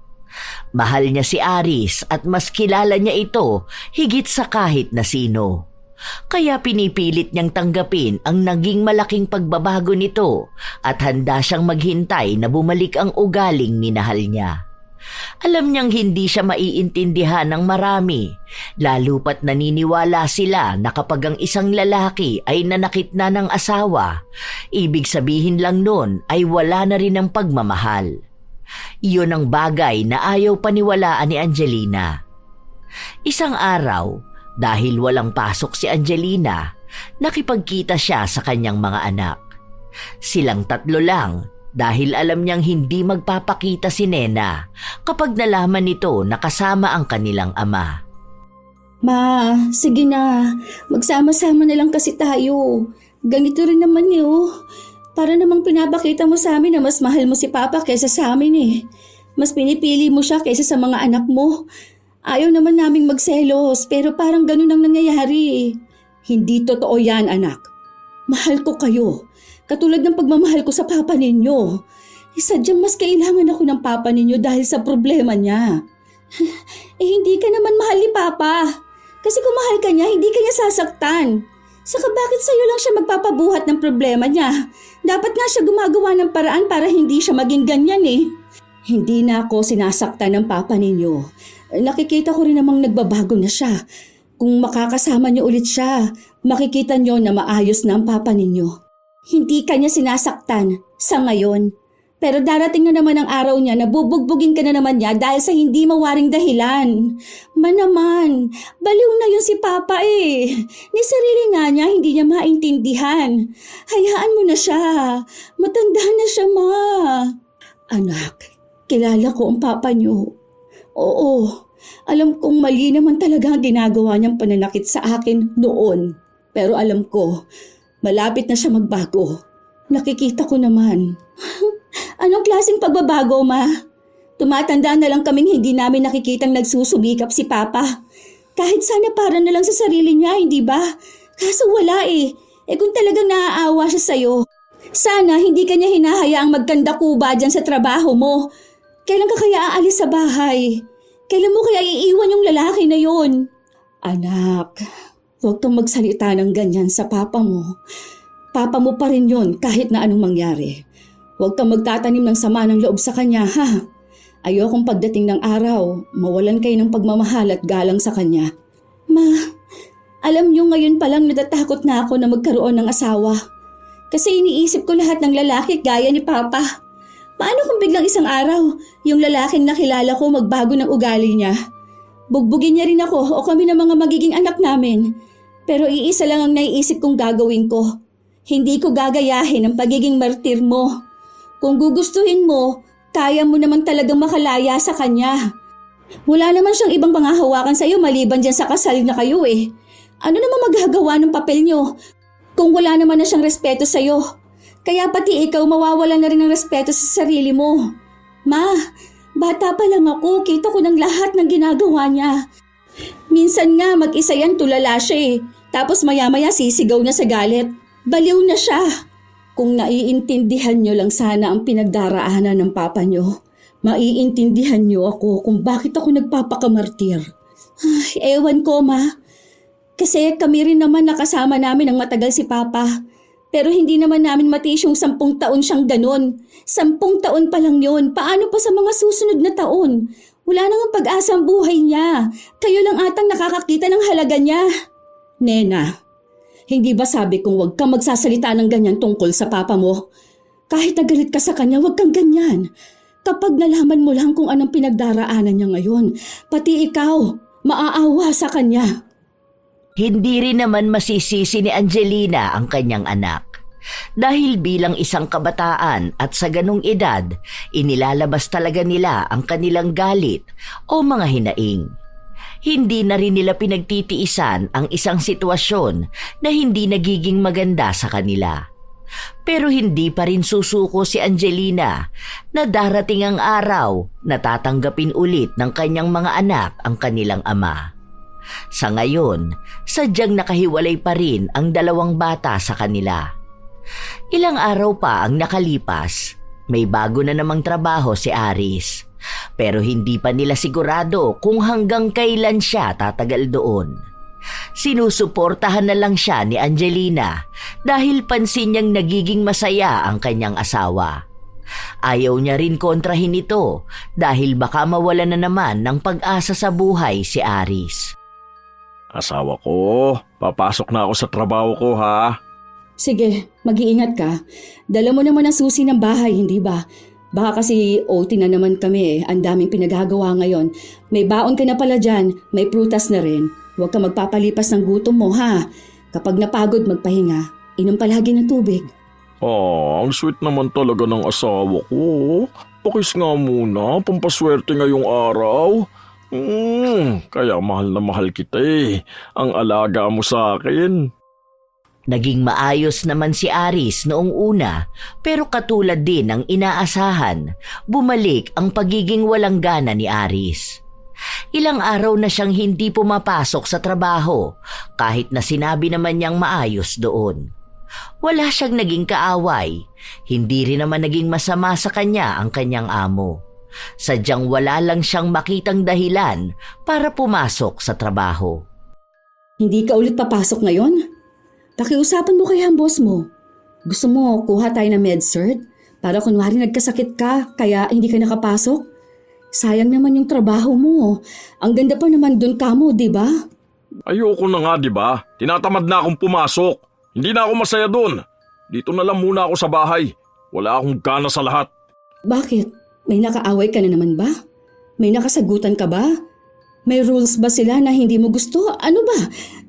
Mahal niya si Aris at mas kilala niya ito higit sa kahit na sino. Kaya pinipilit niyang tanggapin ang naging malaking pagbabago nito at handa siyang maghintay na bumalik ang ugaling minahal niya. Alam niyang hindi siya maiintindihan ng marami, lalo pat naniniwala sila na kapag ang isang lalaki ay nanakit na ng asawa, ibig sabihin lang nun ay wala na rin ang pagmamahal. Iyon ang bagay na ayaw paniwalaan ni Angelina. Isang araw, dahil walang pasok si Angelina, nakipagkita siya sa kanyang mga anak. Silang tatlo lang, dahil alam niyang hindi magpapakita si Nena kapag nalaman nito na kasama ang kanilang ama. Ma, sige na. Magsama-sama na lang kasi tayo. Ganito rin naman eh, oh. Para namang pinapakita mo sa amin na mas mahal mo si Papa kaysa sa amin eh. Mas pinipili mo siya kaysa sa mga anak mo. Ayaw naman naming magselos pero parang ganun ang nangyayari eh. Hindi totoo yan, anak. Mahal ko kayo. Katulad ng pagmamahal ko sa papa ninyo. Sadyang mas kailangan ako ng papa ninyo dahil sa problema niya. Hindi ka naman mahal ni Papa. Kasi kung mahal ka niya, hindi ka niya sasaktan. Saka bakit sa'yo lang siya magpapabuhat ng problema niya? Dapat nga siya gumagawa ng paraan para hindi siya maging ganyan eh. Hindi na ako sinasaktan ng papa ninyo. Nakikita ko rin namang nagbabago na siya. Kung makakasama niyo ulit siya, makikita niyo na maayos na ang papa ninyo. Hindi ka niya sinasaktan sa ngayon. Pero darating na naman ang araw niya na bubugbugin ka na naman niya dahil sa hindi mawaring dahilan. Naman, baliw na yun si Papa eh. Ni sarili nga niya hindi niya maintindihan. Hayaan mo na siya. Matanda na siya, ma. Anak, kilala ko ang Papa niyo. Oo, alam kong mali naman talaga ang ginagawa niyang pananakit sa akin noon. Pero alam ko, malapit na siya magbago. Nakikita ko naman. Anong klaseng pagbabago, ma? Tumatanda na lang kaming hindi namin nakikitang nagsusumikap si Papa. Kahit sana para na lang sa sarili niya, hindi ba? Kaso wala eh. Kung talagang naaawa siya sa'yo, sana hindi ka niya hinahayaang magkandakuba dyan sa trabaho mo. Kailan ka kaya aalis sa bahay? Kailan mo kaya iiwan yung lalaki na yun? Anak, huwag kang magsalita ng ganyan sa Papa mo. Papa mo pa rin yun kahit na anong mangyari. Huwag kang magtatanim ng sama ng loob sa kanya, ha? Ayokong pagdating ng araw, mawalan kayo ng pagmamahal at galang sa kanya. Ma, alam niyo ngayon palang natatakot na ako na magkaroon ng asawa. Kasi iniisip ko lahat ng lalaki gaya ni Papa. Paano kung biglang isang araw, yung lalaking nakilala ko magbago ng ugali niya? Bugbugin niya rin ako o kami ng mga magiging anak namin. Pero iisa lang ang naiisip kong gagawin ko. Hindi ko gagayahin ang pagiging martir mo. Kung gugustuhin mo, kaya mo naman talagang makalaya sa kanya. Wala naman siyang ibang pangahawakan sa iyo maliban dyan sa kasal na kayo eh. Ano naman magagawa ng papel niyo kung wala naman na siyang respeto sa iyo? Kaya pati ikaw mawawala na rin ng respeto sa sarili mo. Ma, bata pa lang ako, kita ko ng lahat ng ginagawa niya. Minsan nga mag-isa yan tulala siya eh. Tapos maya-maya sisigaw na sa galit. Baliw na siya. Kung naiintindihan niyo lang sana ang pinagdaraanan ng papa niyo, maiintindihan niyo ako kung bakit ako nagpapakamartir. Ay, ewan ko, ma. Kasi kami rin naman nakasama namin ang matagal si Papa. Pero hindi naman namin matiis yung 10 taon siyang ganon. 10 taon pa lang yun. Paano pa sa mga susunod na taon? Wala nang pag-asa ang buhay niya. Kayo lang atang nakakakita ng halaga niya. Nena, hindi ba sabi kong huwag kang magsasalita ng ganyan tungkol sa Papa mo? Kahit nagalit ka sa kanya, huwag kang ganyan. Kapag nalaman mo lang kung anong pinagdaraanan niya ngayon, pati ikaw, maaawa sa kanya. Hindi rin naman masisisi ni Angelina ang kanyang anak. Dahil bilang isang kabataan at sa ganong edad, inilalabas talaga nila ang kanilang galit o mga hinaing. Hindi na rin nila pinagtitiisan ang isang sitwasyon na hindi nagiging maganda sa kanila. Pero hindi pa rin susuko si Angelina na darating ang araw na tatanggapin ulit ng kanyang mga anak ang kanilang ama. Sa ngayon, sadyang nakahiwalay pa rin ang 2 bata sa kanila. Ilang araw pa ang nakalipas, may bago na namang trabaho si Aris. Pero hindi pa nila sigurado kung hanggang kailan siya tatagal doon. Sinusuportahan na lang siya ni Angelina dahil pansin niyang nagiging masaya ang kanyang asawa. Ayaw niya rin kontrahin ito dahil baka mawala na naman ng pag-asa sa buhay si Aris. Asawa ko, papasok na ako sa trabaho ko, ha? Sige, mag-iingat ka. Dala mo naman ang susi ng bahay, hindi ba? Baka kasi OT na naman kami eh. Ang daming pinagagawa ngayon. May baon ka na pala dyan. May prutas na rin. Huwag ka magpapalipas ng gutom mo, ha? Kapag napagod, magpahinga. Inom palagi ng tubig. Ang sweet naman talaga ng asawa ko. Pakis nga muna, pampaswerte ngayong araw. Kaya mahal na mahal kita eh. Ang alaga mo sa akin. Naging maayos naman si Aris noong una, pero katulad din ng inaasahan, bumalik ang pagiging walang gana ni Aris. Ilang araw na siyang hindi pumapasok sa trabaho kahit na sinabi naman niyang maayos doon. Wala siyang naging kaaway, hindi rin naman naging masama sa kanya ang kanyang amo. Sadyang wala lang siyang makitang dahilan para pumasok sa trabaho. Hindi ka ulit papasok ngayon? Pakiusapan mo kaya ang boss mo. Gusto mo kuha tayo ng med-cert? Para kunwari nagkasakit ka kaya hindi ka nakapasok? Sayang naman yung trabaho mo. Ang ganda pa naman dun ka mo, di ba? Ayoko na nga, di ba? Tinatamad na akong pumasok. Hindi na ako masaya doon. Dito na lang muna ako sa bahay. Wala akong gana sa lahat. Bakit? May nakaaway ka na naman ba? May nakasagutan ka ba? May rules ba sila na hindi mo gusto? Ano ba?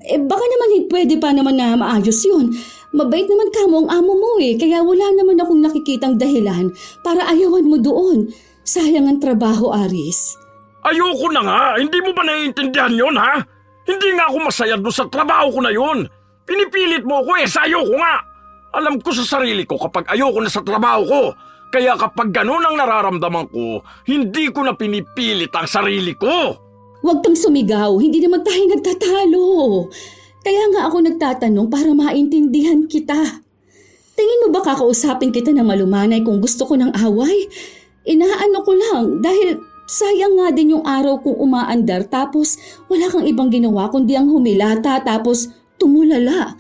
Baka naman pwede pa naman na maayos yun. Mabait naman ka mo ang amo mo eh. Kaya wala naman akong nakikitang dahilan para ayawan mo doon. Sayang ang trabaho, Aris. Ayoko na nga. Hindi mo ba naiintindihan yon, ha? Hindi nga ako masaya doon sa trabaho ko na yon. Pinipilit mo ako eh. Sayo ko nga. Alam ko sa sarili ko kapag ayoko na sa trabaho ko. Kaya kapag ganun ang nararamdaman ko, hindi ko na pinipilit ang sarili ko. Huwag kang sumigaw, hindi naman tayo nagtatalo. Kaya nga ako nagtatanong para maintindihan kita. Tingin mo ba kakausapin kita ng malumanay kung gusto ko ng away? Inaano ko lang dahil sayang nga din yung araw kong umaandar tapos wala kang ibang ginawa kundi ang humilata tapos tumulala.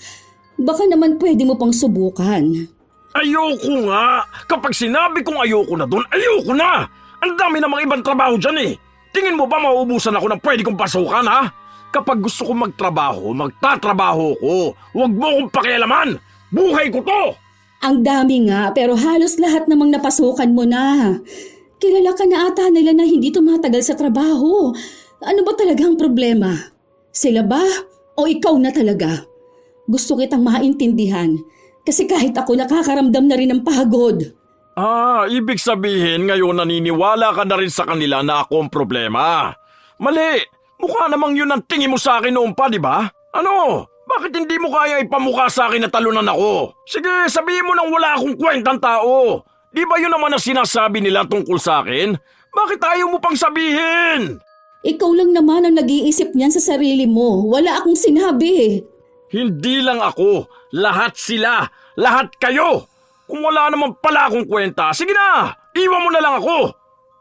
Baka naman pwede mo pang subukan. Ayoko nga. Kapag sinabi kong ayoko na doon, ayoko na. Ang dami namang ibang trabaho dyan eh. Tingin mo ba mauubusan ako ng pwede kong pasukan, ha? Kapag gusto kong magtrabaho, magtatrabaho ko. Huwag mo akong pakialaman. Buhay ko to! Ang dami nga pero halos lahat namang napasukan mo na. Kilala ka na ata nila na hindi tumatagal sa trabaho. Ano ba talaga ang problema? Sila ba? O ikaw na talaga? Gusto kitang maintindihan. Kasi kahit ako nakakaramdam na rin ng pagod. Ibig sabihin ngayon naniniwala ka na rin sa kanila na ako ang problema. Mali! Mukha namang yun ang tingin mo sa akin noon pa, di ba? Ano? Bakit hindi mo kaya ipamukha sa akin na talunan ako? Sige, sabihin mo nang wala akong kwentang tao. Di ba yun naman ang sinasabi nila tungkol sa akin? Bakit ayaw mo pang sabihin? Ikaw lang naman ang nag-iisip niyan sa sarili mo. Wala akong sinabi. Hindi lang ako. Lahat sila. Lahat kayo. Kung wala naman pala akong kwenta, sige na, iwan mo na lang ako.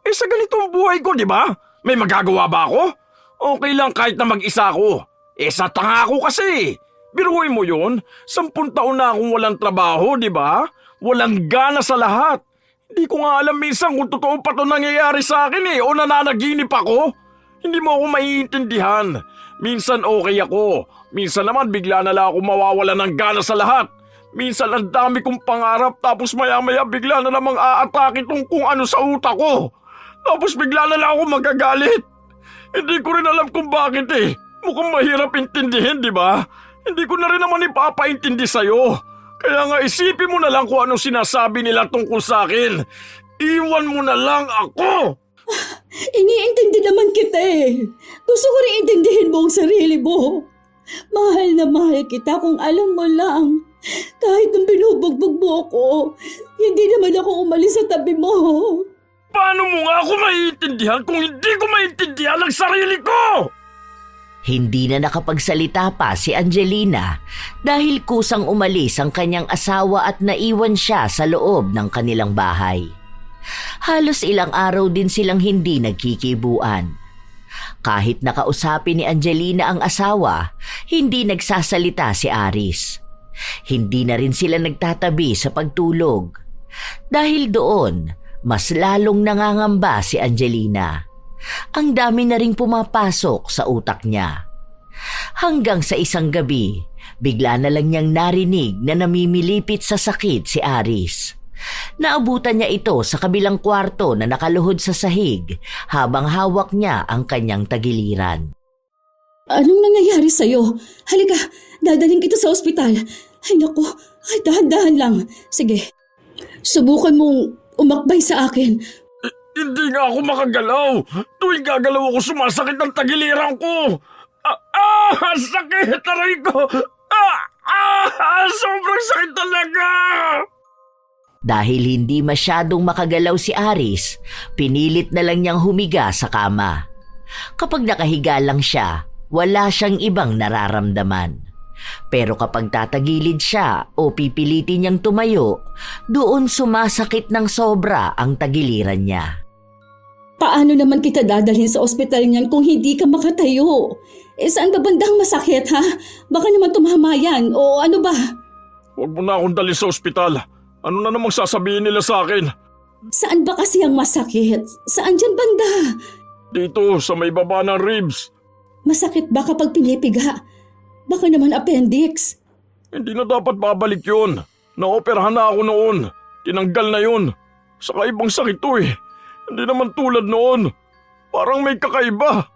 Sa ganitong buhay ko, di ba? May magagawa ba ako? Okay lang kahit na mag-isa ako. Sa tanga ako kasi. Biruin mo yun, 10 taon na akong walang trabaho, di ba? Walang gana sa lahat. Hindi ko nga alam minsan kung totoo pa ito nangyayari sa akin o nananaginip ako. Hindi mo ako maiintindihan. Minsan okay ako. Minsan naman bigla na lang ako mawawala ng gana sa lahat. Minsan ang dami kong pangarap tapos maya-maya bigla na namang aatake itong kung ano sa utak ko. Tapos bigla na lang ako magagalit. Hindi ko rin alam kung bakit eh. Mukhang mahirap intindihin, di ba? Hindi ko na rin naman ipapaintindi sa'yo. Kaya nga isipin mo na lang kung anong sinasabi nila tungkol sa akin. Iwan mo na lang ako! Iniintindi naman kita eh. Gusto ko rin intindihin mo ang sarili mo. Mahal na mahal kita kung alam mo lang. Kahit nung binubugbog mo ako, hindi naman ako umalis sa tabi mo. Paano mo nga ako maiintindihan kung hindi ko maiintindihan ang sarili ko? Hindi na nakapagsalita pa si Angelina dahil kusang umalis ang kanyang asawa at naiwan siya sa loob ng kanilang bahay. Halos ilang araw din silang hindi nagkikibuan. Kahit nakausapin ni Angelina ang asawa, hindi nagsasalita si Aris. Hindi na rin sila nagtatabi sa pagtulog. Dahil doon, mas lalong nangangamba si Angelina. Ang dami na ring pumapasok sa utak niya. Hanggang sa isang gabi, bigla na lang niyang narinig na namimilipit sa sakit si Aris. Naabutan niya ito sa kabilang kwarto na nakaluhod sa sahig habang hawak niya ang kanyang tagiliran. Anong nangyayari sa'yo? Halika, dadaling kita sa ospital. Ay naku, ay dahan-dahan lang. Sige, subukan mong umakbay sa akin. Hindi nga ako makagalaw. Tuwing gagalaw ako, sumasakit ang tagiliran ko. Sakit! Aray ko! Sobrang sakit talaga! Dahil hindi masyadong makagalaw si Aris, pinilit na lang niyang humiga sa kama. Kapag nakahiga lang siya, wala siyang ibang nararamdaman. Pero kapag tatagilid siya o pipilitin niyang tumayo, doon sumasakit ng sobra ang tagiliran niya. Paano naman kita dadalhin sa ospital niyan kung hindi ka makatayo? Saan ba bandang masakit ha? Baka naman tumama yan o ano ba? Huwag mo na akong dali sa ospital. Ano na namang sasabihin nila sa akin? Saan ba kasi ang masakit? Saan dyan banda? Dito, sa may baba ng ribs. Masakit ba kapag pinipiga? Baka naman appendix. Hindi na dapat babalik yun. Naoperahan na ako noon. Tinanggal na yun. Saka ibang sakit to eh. Hindi naman tulad noon. Parang may kakaiba.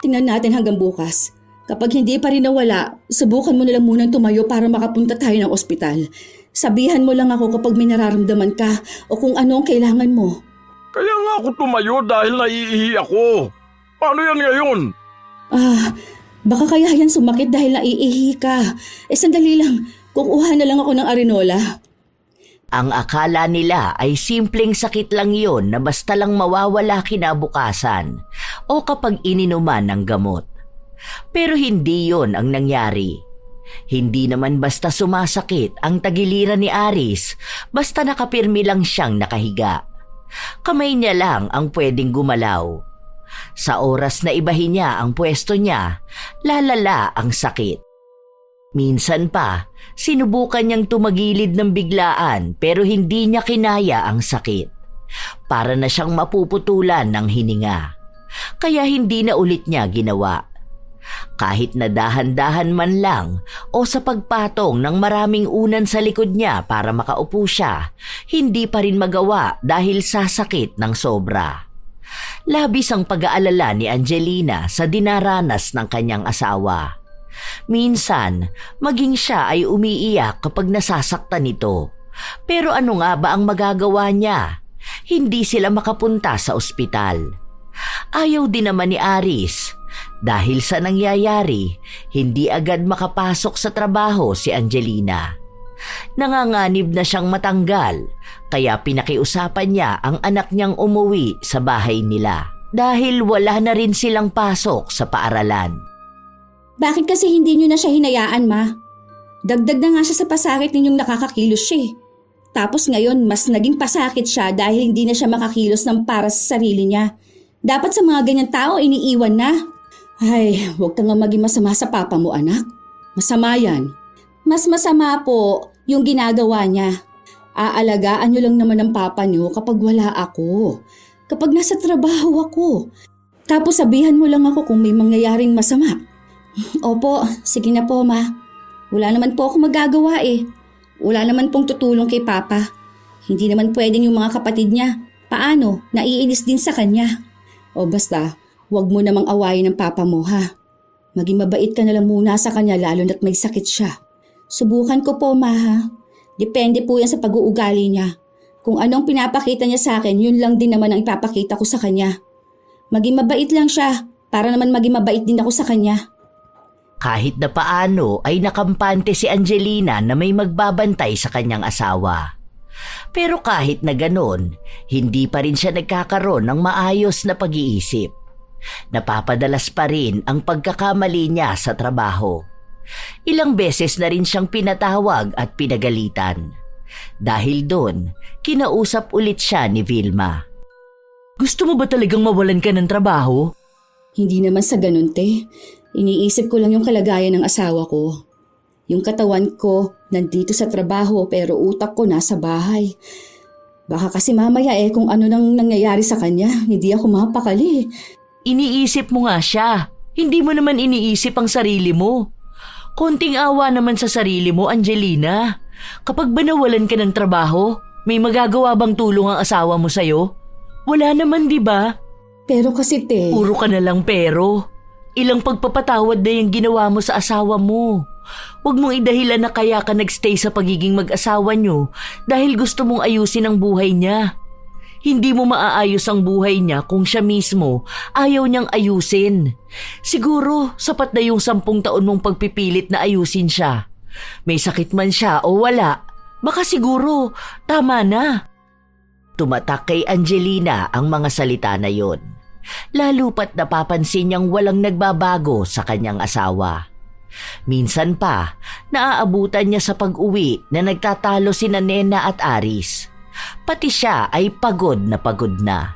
Tingnan natin hanggang bukas. Kapag hindi pa rin nawala, subukan mo na lang munang tumayo para makapunta tayo ng ospital. Sabihan mo lang ako kapag may nararamdaman ka o kung ano ang kailangan mo. Kaya nga ako tumayo dahil naiihi ako. Paano yan ngayon? Baka kaya yan sumakit dahil naiihi ka. Sandali lang. Kukuha na lang ako ng arenola. Ang akala nila ay simpleng sakit lang yon na basta lang mawawala kinabukasan o kapag ininuman ng gamot. Pero hindi yon ang nangyari. Hindi naman basta sumasakit ang tagiliran ni Aris, basta nakapirmi lang siyang nakahiga. Kamay niya lang ang pwedeng gumalaw. Sa oras na ibahin niya ang pwesto niya, lalala ang sakit. Minsan pa, sinubukan niyang tumagilid ng biglaan pero hindi niya kinaya ang sakit. Para na siyang mapuputulan ng hininga. Kaya hindi na ulit niya ginawa. Kahit na dahan-dahan man lang o sa pagpatong ng maraming unan sa likod niya para makaupo siya, hindi pa rin magawa dahil sa sakit ng sobra. Labis ang pag-aalala ni Angelina sa dinaranas ng kanyang asawa. Minsan, maging siya ay umiiyak kapag nasasaktan nito. Pero ano nga ba ang magagawa niya? Hindi sila makapunta sa ospital. Ayaw din naman ni Aris. Dahil sa nangyayari, hindi agad makapasok sa trabaho si Angelina. Nanganganib na siyang matanggal, kaya pinakiusapan niya ang anak niyang umuwi sa bahay nila dahil wala na rin silang pasok sa paaralan. Bakit kasi hindi nyo na siya hinayaan, ma? Dagdag na nga siya sa pasakit ninyong nakakakilos siya. Tapos ngayon, mas naging pasakit siya dahil hindi na siya makakilos ng para sa sarili niya. Dapat sa mga ganyan tao, iniiwan na. Ay, huwag kang nga maging masama sa papa mo, anak. Masama yan. Mas masama po yung ginagawa niya. Aalagaan nyo lang naman ang papa nyo kapag wala ako. Kapag nasa trabaho ako. Tapos sabihan mo lang ako kung may mangyayaring masama. Opo, sige na po, ma. Wala naman po ako magagawa eh. Wala naman pong tutulong kay papa. Hindi naman pwedeng yung mga kapatid niya. Paano? Naiinis din sa kanya. O basta, huwag mo namang awayin ng papa mo, ha? Maging mabait ka na lang muna sa kanya lalo na't may sakit siya. Subukan ko po, ma, ha? Depende po yan sa pag-uugali niya. Kung anong pinapakita niya sa akin, yun lang din naman ang ipapakita ko sa kanya. Maging mabait lang siya, para naman maging mabait din ako sa kanya. Kahit na paano ay nakampante si Angelina na may magbabantay sa kanyang asawa. Pero kahit na ganon, hindi pa rin siya nagkakaroon ng maayos na pag-iisip. Napapadalas pa rin ang pagkakamali niya sa trabaho. Ilang beses na rin siyang pinatawag at pinagalitan. Dahil doon, kinausap ulit siya ni Vilma. Gusto mo ba talagang mawalan ka ng trabaho? Hindi naman sa ganun, te. Iniisip ko lang yung kalagayan ng asawa ko. Yung katawan ko nandito sa trabaho pero utak ko nasa bahay. Baka kasi mamaya kung ano nang nangyayari sa kanya, hindi ako mapakali. Iniisip mo nga siya. Hindi mo naman iniisip ang sarili mo. Konting awa naman sa sarili mo, Angelina. Kapag ba nawalan ka ng trabaho, may magagawa bang tulong ang asawa mo sa'yo? Wala naman, di ba? Pero kasi, te... Puro ka na lang pero. Ilang pagpapatawad na yung ginawa mo sa asawa mo. Huwag mong idahilan na kaya ka nagstay sa pagiging mag-asawa nyo dahil gusto mong ayusin ang buhay niya. Hindi mo maaayos ang buhay niya kung siya mismo ayaw niyang ayusin. Siguro sapat na yung 10 taon mong pagpipilit na ayusin siya. May sakit man siya o wala, baka siguro tama na. Tumatak kay Angelina ang mga salita na yon. Lalo pat napapansin niyang walang nagbabago sa kanyang asawa. Minsan pa, naaabutan niya sa pag-uwi na nagtatalo sina Nena at Aris. Pati siya ay pagod na.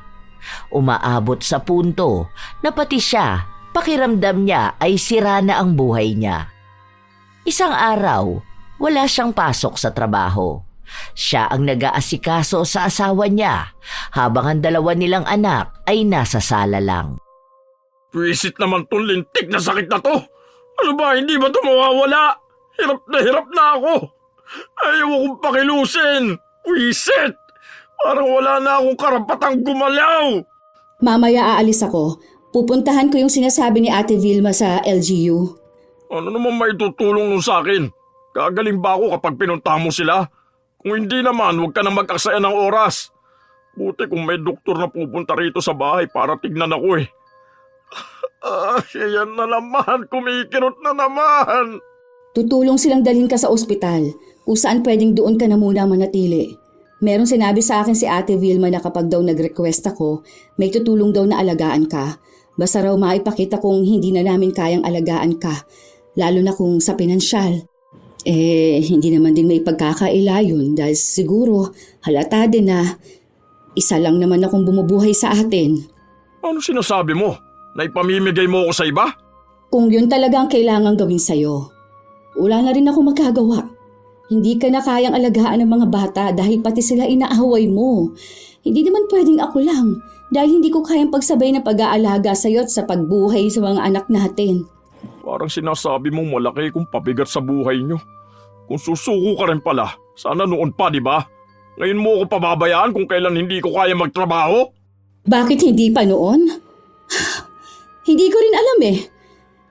Umaabot sa punto na pati siya, pakiramdam niya ay sira na ang buhay niya. Isang araw, wala siyang pasok sa trabaho. Siya ang nag-aasikaso sa asawa niya habang ang 2 nilang anak ay nasa sala lang. Pwisit naman tong lintik na sakit na to. Ano ba, hindi ba ito mawawala? Hirap na ako. Ayaw akong pakilusin. Pwisit! Parang wala na akong karapatang gumalaw. Mamaya aalis ako. Pupuntahan ko yung sinasabi ni Ate Vilma sa LGU. Ano naman may tutulong nun sa akin? Gagaling ba ako kapag pinuntahan mo sila? Kung hindi naman, huwag ka na mag-aksaya ng oras. Buti kung may doktor na pupunta rito sa bahay para tignan ako eh. Yan na naman, kumikirot na naman. Tutulong silang dalhin ka sa ospital kung saan pwedeng doon ka na muna manatili. Merong sinabi sa akin si Ate Vilma na kapag daw nag-request ako, may tutulong daw na alagaan ka. Basta raw maipakita kung hindi na namin kayang alagaan ka, lalo na kung sa pinansyal. Hindi naman din may pagkakaila yun dahil siguro halata din na isa lang naman akong bumubuhay sa atin. Ano sinasabi mo? Naipamimigay mo ako sa iba? Kung yun talaga ang kailangan gawin sa'yo, wala na rin ako magagawa. Hindi ka na kayang alagaan ng mga bata dahil pati sila inaaway mo. Hindi naman pwedeng ako lang dahil hindi ko kayang pagsabay na pag-aalaga sa'yo at sa pagbuhay sa mga anak natin. Parang sinasabi mong malaki kung pabigat sa buhay nyo. Kung susuko ka rin pala, sana noon pa, di ba? Ngayon mo ako pababayaan kung kailan hindi ko kaya magtrabaho? Bakit hindi pa noon? Hindi ko rin alam eh.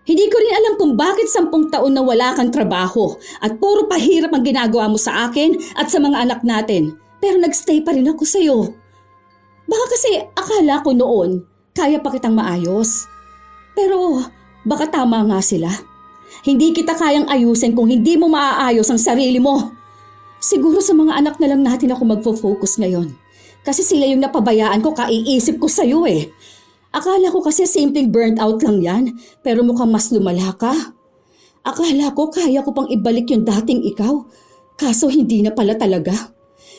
Hindi ko rin alam kung bakit 10 taon na wala kang trabaho at puro pahirap ang ginagawa mo sa akin at sa mga anak natin. Pero nagstay pa rin ako sa'yo. Baka kasi akala ko noon kaya pa kitang maayos. Pero baka tama nga sila. Hindi kita kayang ayusin kung hindi mo maaayos ang sarili mo. Siguro sa mga anak na lang natin ako magfo-focus ngayon. Kasi sila yung napabayaan ko, kaiisip ko sa'yo eh. Akala ko kasi simpleng burnt out lang yan, pero mukhang mas lumala ka. Akala ko kaya ko pang ibalik yung dating ikaw, kaso hindi na pala talaga.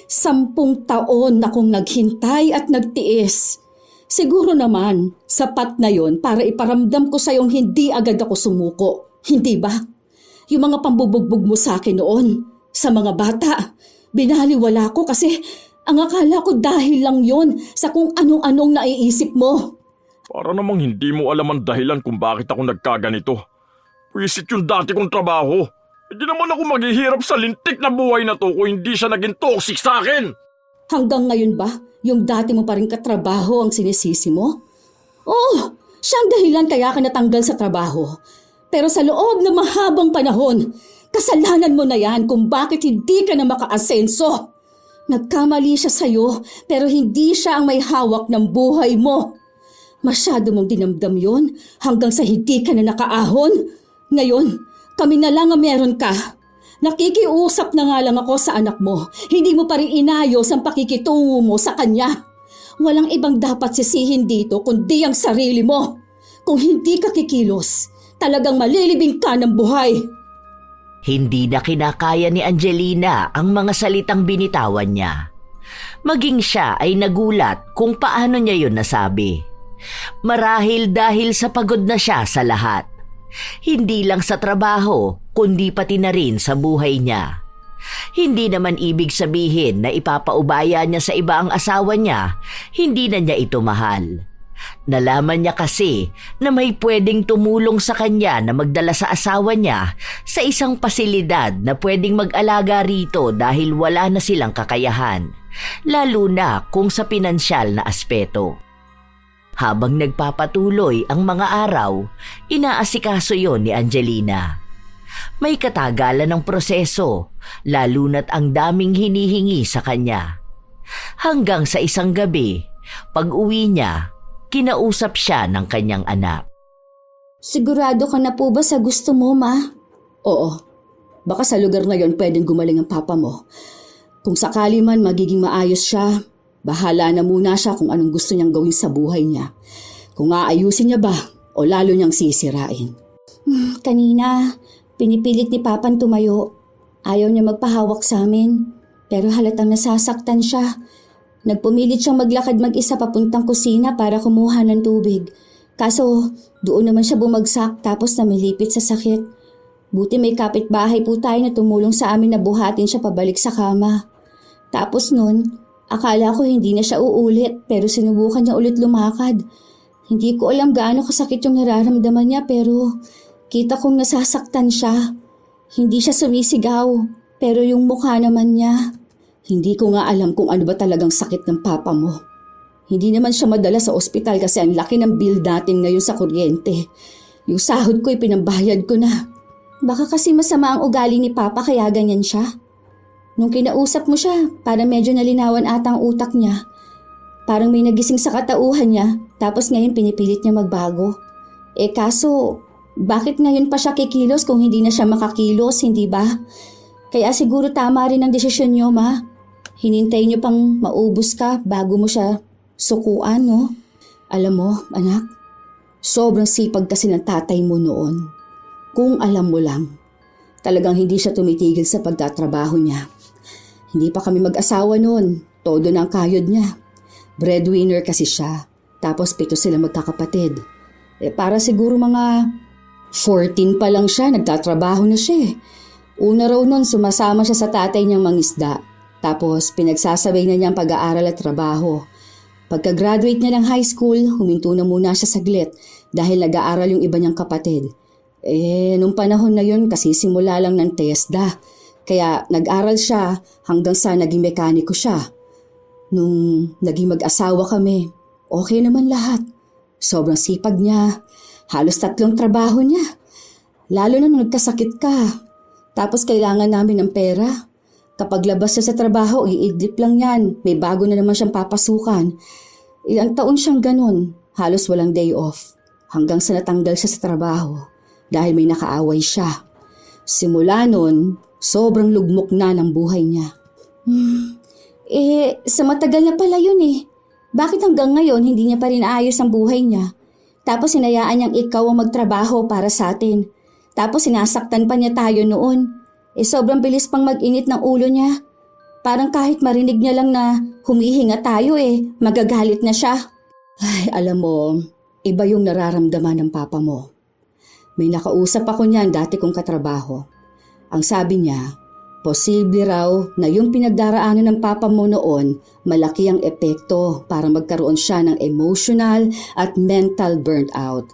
10 taon akong naghintay at nagtiis. Siguro naman, sapat na yon para iparamdam ko sa'yong hindi agad ako sumuko. Hindi ba? Yung mga pambubugbog mo sa akin noon, sa mga bata, binaliwala ko kasi ang akala ko dahil lang yon sa kung anong-anong naiisip mo. Para namang hindi mo alam ang dahilan kung bakit ako nagkaganito. Pwisit yung dati kong trabaho. Hindi naman ako maghihirap sa lintik na buhay na to kung hindi siya naging toxic sa akin. Hanggang ngayon ba, yung dati mo pa rin katrabaho ang sinisisi mo? Oo, siyang dahilan kaya ka natanggal sa trabaho. Pero sa loob ng mahabang panahon, kasalanan mo na yan kung bakit hindi ka na makaasenso. Nagkamali siya sa'yo pero hindi siya ang may hawak ng buhay mo. Masyado mong dinamdam yon hanggang sa hindi ka na nakaahon. Ngayon, kami na lang ang meron ka. Nakikiusap na nga lang ako sa anak mo. Hindi mo pa rin inayos ang pakikitungo mo sa kanya. Walang ibang dapat sisihin dito kundi ang sarili mo. Kung hindi ka kikilos, talagang malilibing ka ng buhay. Hindi na kinakaya ni Angelina ang mga salitang binitawan niya. Maging siya ay nagulat kung paano niya yun nasabi. Marahil dahil sa pagod na siya sa lahat. Hindi lang sa trabaho, kundi pati na rin sa buhay niya. Hindi naman ibig sabihin na ipapaubaya niya sa iba ang asawa niya, hindi na niya ito mahal. Nalaman niya kasi na may pwedeng tumulong sa kanya na magdala sa asawa niya sa isang pasilidad na pwedeng mag-alaga rito dahil wala na silang kakayahan, lalo na kung sa pinansyal na aspeto. Habang nagpapatuloy ang mga araw, inaasikaso yon ni Angelina. May katagalan ng proseso, lalo na't ang daming hinihingi sa kanya. Hanggang sa isang gabi, pag-uwi niya, kinausap siya ng kanyang anak. Sigurado ka na po ba sa gusto mo, Ma? Oo. Baka sa lugar na yon pwedeng gumaling ang papa mo. Kung sakali man magiging maayos siya, bahala na muna siya kung anong gusto niyang gawin sa buhay niya. Kung aayusin niya ba o lalo niyang sisirain. Kanina, pinipilit ni Papan tumayo. Ayaw niya magpahawak sa amin. Pero halatang nasasaktan siya. Nagpumilit siyang maglakad mag-isa papuntang kusina para kumuha ng tubig. Kaso doon naman siya bumagsak tapos namilipit sa sakit. Buti may kapitbahay po tayo na tumulong sa amin na buhatin siya pabalik sa kama. Tapos nun, akala ko hindi na siya uulit pero sinubukan niya ulit lumakad. Hindi ko alam gaano kasakit yung nararamdaman niya pero kita kong nasasaktan siya. Hindi siya sumisigaw pero yung mukha naman niya. Hindi ko nga alam kung ano ba talagang sakit ng papa mo. Hindi naman siya madala sa ospital kasi ang laki ng bill natin ngayon sa kuryente. Yung sahod ko pinambayad ko na. Baka kasi masama ang ugali ni Papa kaya ganyan siya. Nung kinausap mo siya, parang medyo nalinawan ata ang utak niya. Parang may nagising sa katauhan niya, tapos ngayon pinipilit niya magbago. Kaso, bakit ngayon pa siya kikilos kung hindi na siya makakilos, hindi ba? Kaya siguro tama rin ang desisyon niyo, Ma. Hinintay niyo pang maubos ka bago mo siya sukuan, no? Alam mo, anak, sobrang sipag kasi ng tatay mo noon. Kung alam mo lang, talagang hindi siya tumitigil sa pagtatrabaho niya. Hindi pa kami mag-asawa noon, todo na ang kayod niya. Breadwinner kasi siya, tapos 7 sila magkakapatid. Para siguro mga 14 pa lang siya, nagtatrabaho na siya. Una raw noon sumasama siya sa tatay niyang mangisda, tapos pinagsasabay na niya ang pag-aaral at trabaho. Pagka-graduate niya ng high school, huminto na muna siya saglit dahil nag-aaral yung iba niyang kapatid. Nung panahon na yun kasi simula lang ng TESDA. Kaya nag-aral siya hanggang sa naging mekaniko siya. Nung naging mag-asawa kami, okay naman lahat. Sobrang sipag niya. Halos 3 trabaho niya. Lalo na nung nagkasakit ka. Tapos kailangan namin ng pera. Kapag labas siya sa trabaho, iidlip lang yan. May bago na naman siyang papasukan. Ilang taon siyang ganun. Halos walang day off. Hanggang sa natanggal siya sa trabaho. Dahil may nakaaway siya. Simula nun, sobrang lugmok na ng buhay niya. Sa matagal na pala yun eh. Bakit hanggang ngayon hindi niya pa rin ayos ang buhay niya? Tapos hinayaan niyang ikaw ang magtrabaho para sa atin. Tapos sinasaktan pa niya tayo noon. Sobrang bilis pang mag-init ng ulo niya. Parang kahit marinig niya lang na humihinga tayo magagalit na siya. Ay, alam mo, iba yung nararamdaman ng papa mo. May nakausap ako niyan dati kong katrabaho. Ang sabi niya, posible raw na yung pinagdaraanan ng papa mo noon, malaki ang epekto para magkaroon siya ng emotional at mental burnout.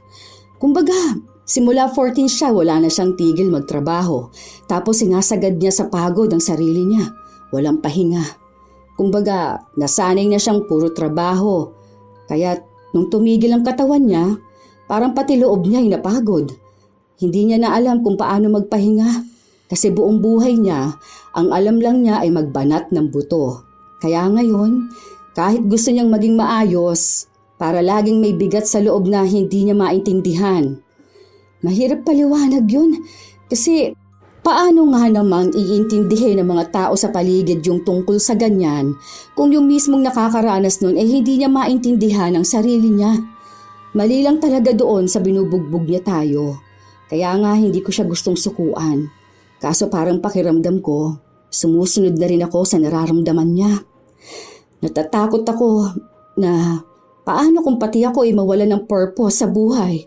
Kumbaga, simula 14 siya, wala na siyang tigil magtrabaho. Tapos sinasagad niya sa pagod ang sarili niya. Walang pahinga. Kumbaga, nasanay na siyang puro trabaho. Kaya nung tumigil ang katawan niya, parang pati loob niya ay napagod. Hindi niya na alam kung paano magpahinga. Kasi buong buhay niya, ang alam lang niya ay magbanat ng buto. Kaya ngayon, kahit gusto niyang maging maayos, para laging may bigat sa loob na hindi niya maintindihan. Mahirap paliwanag yun kasi paano nga namang iintindihin ng mga tao sa paligid yung tungkol sa ganyan kung yung mismong nakakaranas nun hindi niya maintindihan ang sarili niya. Mali lang talaga doon sa binubugbog niya tayo. Kaya nga hindi ko siya gustong sukuan. Kaso parang pakiramdam ko, sumusunod na rin ako sa nararamdaman niya. Natatakot ako na paano kung pati ako ay mawalan ng purpose sa buhay.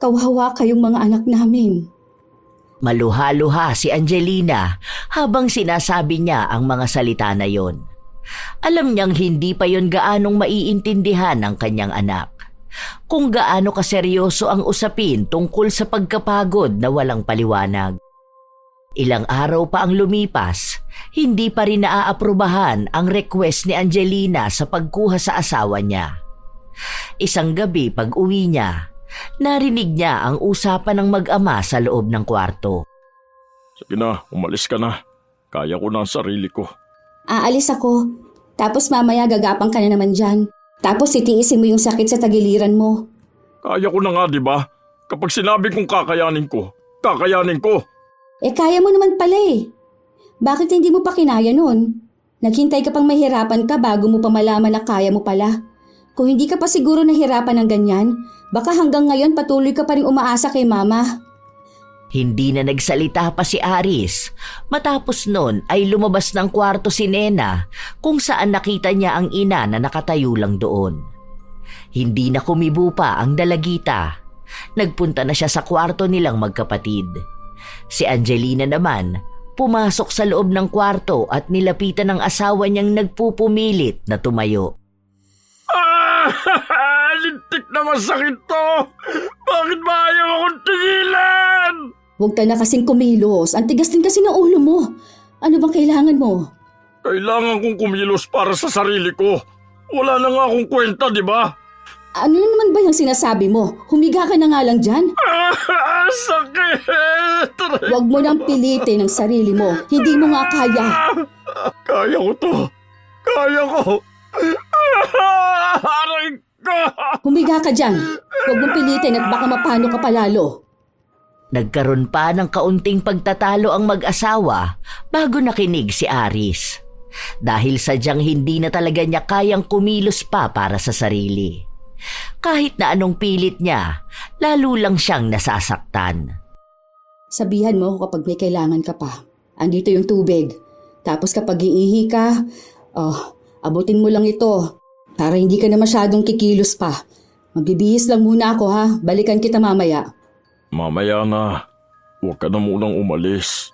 Kawawa kayong mga anak namin. Maluha-luha si Angelina habang sinasabi niya ang mga salita na yon. Alam niyang hindi pa yon gaanong maiintindihan ng kanyang anak. Kung gaano kaseryoso ang usapin tungkol sa pagkapagod na walang paliwanag. Ilang araw pa ang lumipas, hindi pa rin naaaprubahan ang request ni Angelina sa pagkuha sa asawa niya. Isang gabi pag-uwi niya, narinig niya ang usapan ng mag-ama sa loob ng kwarto. Sige na, umalis ka na. Kaya ko na ang sarili ko. Aalis ako. Tapos mamaya gagapang ka na naman dyan. Tapos titiisin mo yung sakit sa tagiliran mo. Kaya ko na nga, di ba? Kapag sinabi kong kakayanin ko, kakayanin ko. Kaya mo naman pala eh. Bakit hindi mo pa kinaya nun? Naghintay ka pang mahirapan ka bago mo pa malaman na kaya mo pala. Kung hindi ka pa siguro nahirapan ng ganyan, baka hanggang ngayon patuloy ka pa rin umaasa kay mama. Hindi na nagsalita pa si Aris. Matapos nun ay lumabas ng kwarto si Nena kung saan nakita niya ang ina na nakatayo lang doon. Hindi na kumibo pa ang dalagita. Nagpunta na siya sa kwarto nilang magkapatid. Si Angelina naman, pumasok sa loob ng kwarto at nilapitan ng asawa niyang nagpupumilit na tumayo. Lintik na masakit to! Bakit ba ayaw akong tigilan? Huwag ka na kasing kumilos. Ang tigas din kasi ng ulo mo. Ano bang kailangan mo? Kailangan kong kumilos para sa sarili ko. Wala na nga akong kwenta, di ba? Ano na naman ba yung sinasabi mo? Humiga ka na nga lang dyan. Sakit! Huwag mo nang pilitin ang sarili mo. Hindi mo nga kaya. Kaya ko to. Kaya ko. Aray ko! Humiga ka dyan. Huwag mong pilitin at baka mapano ka palalo. Nagkaroon pa ng kaunting pagtatalo ang mag-asawa bago nakinig si Aris. Dahil sadyang hindi na talaga niya kayang kumilos pa para sa sarili. Kahit na anong pilit niya, lalo lang siyang nasasaktan. Sabihan mo ako kapag may kailangan ka pa. Andito yung tubig. Tapos kapag iihi ka, abutin mo lang ito. Para hindi ka na masyadong kikilos pa. Magbibihis lang muna ako ha. Balikan kita mamaya. Mamaya na. Huwag ka na munang umalis.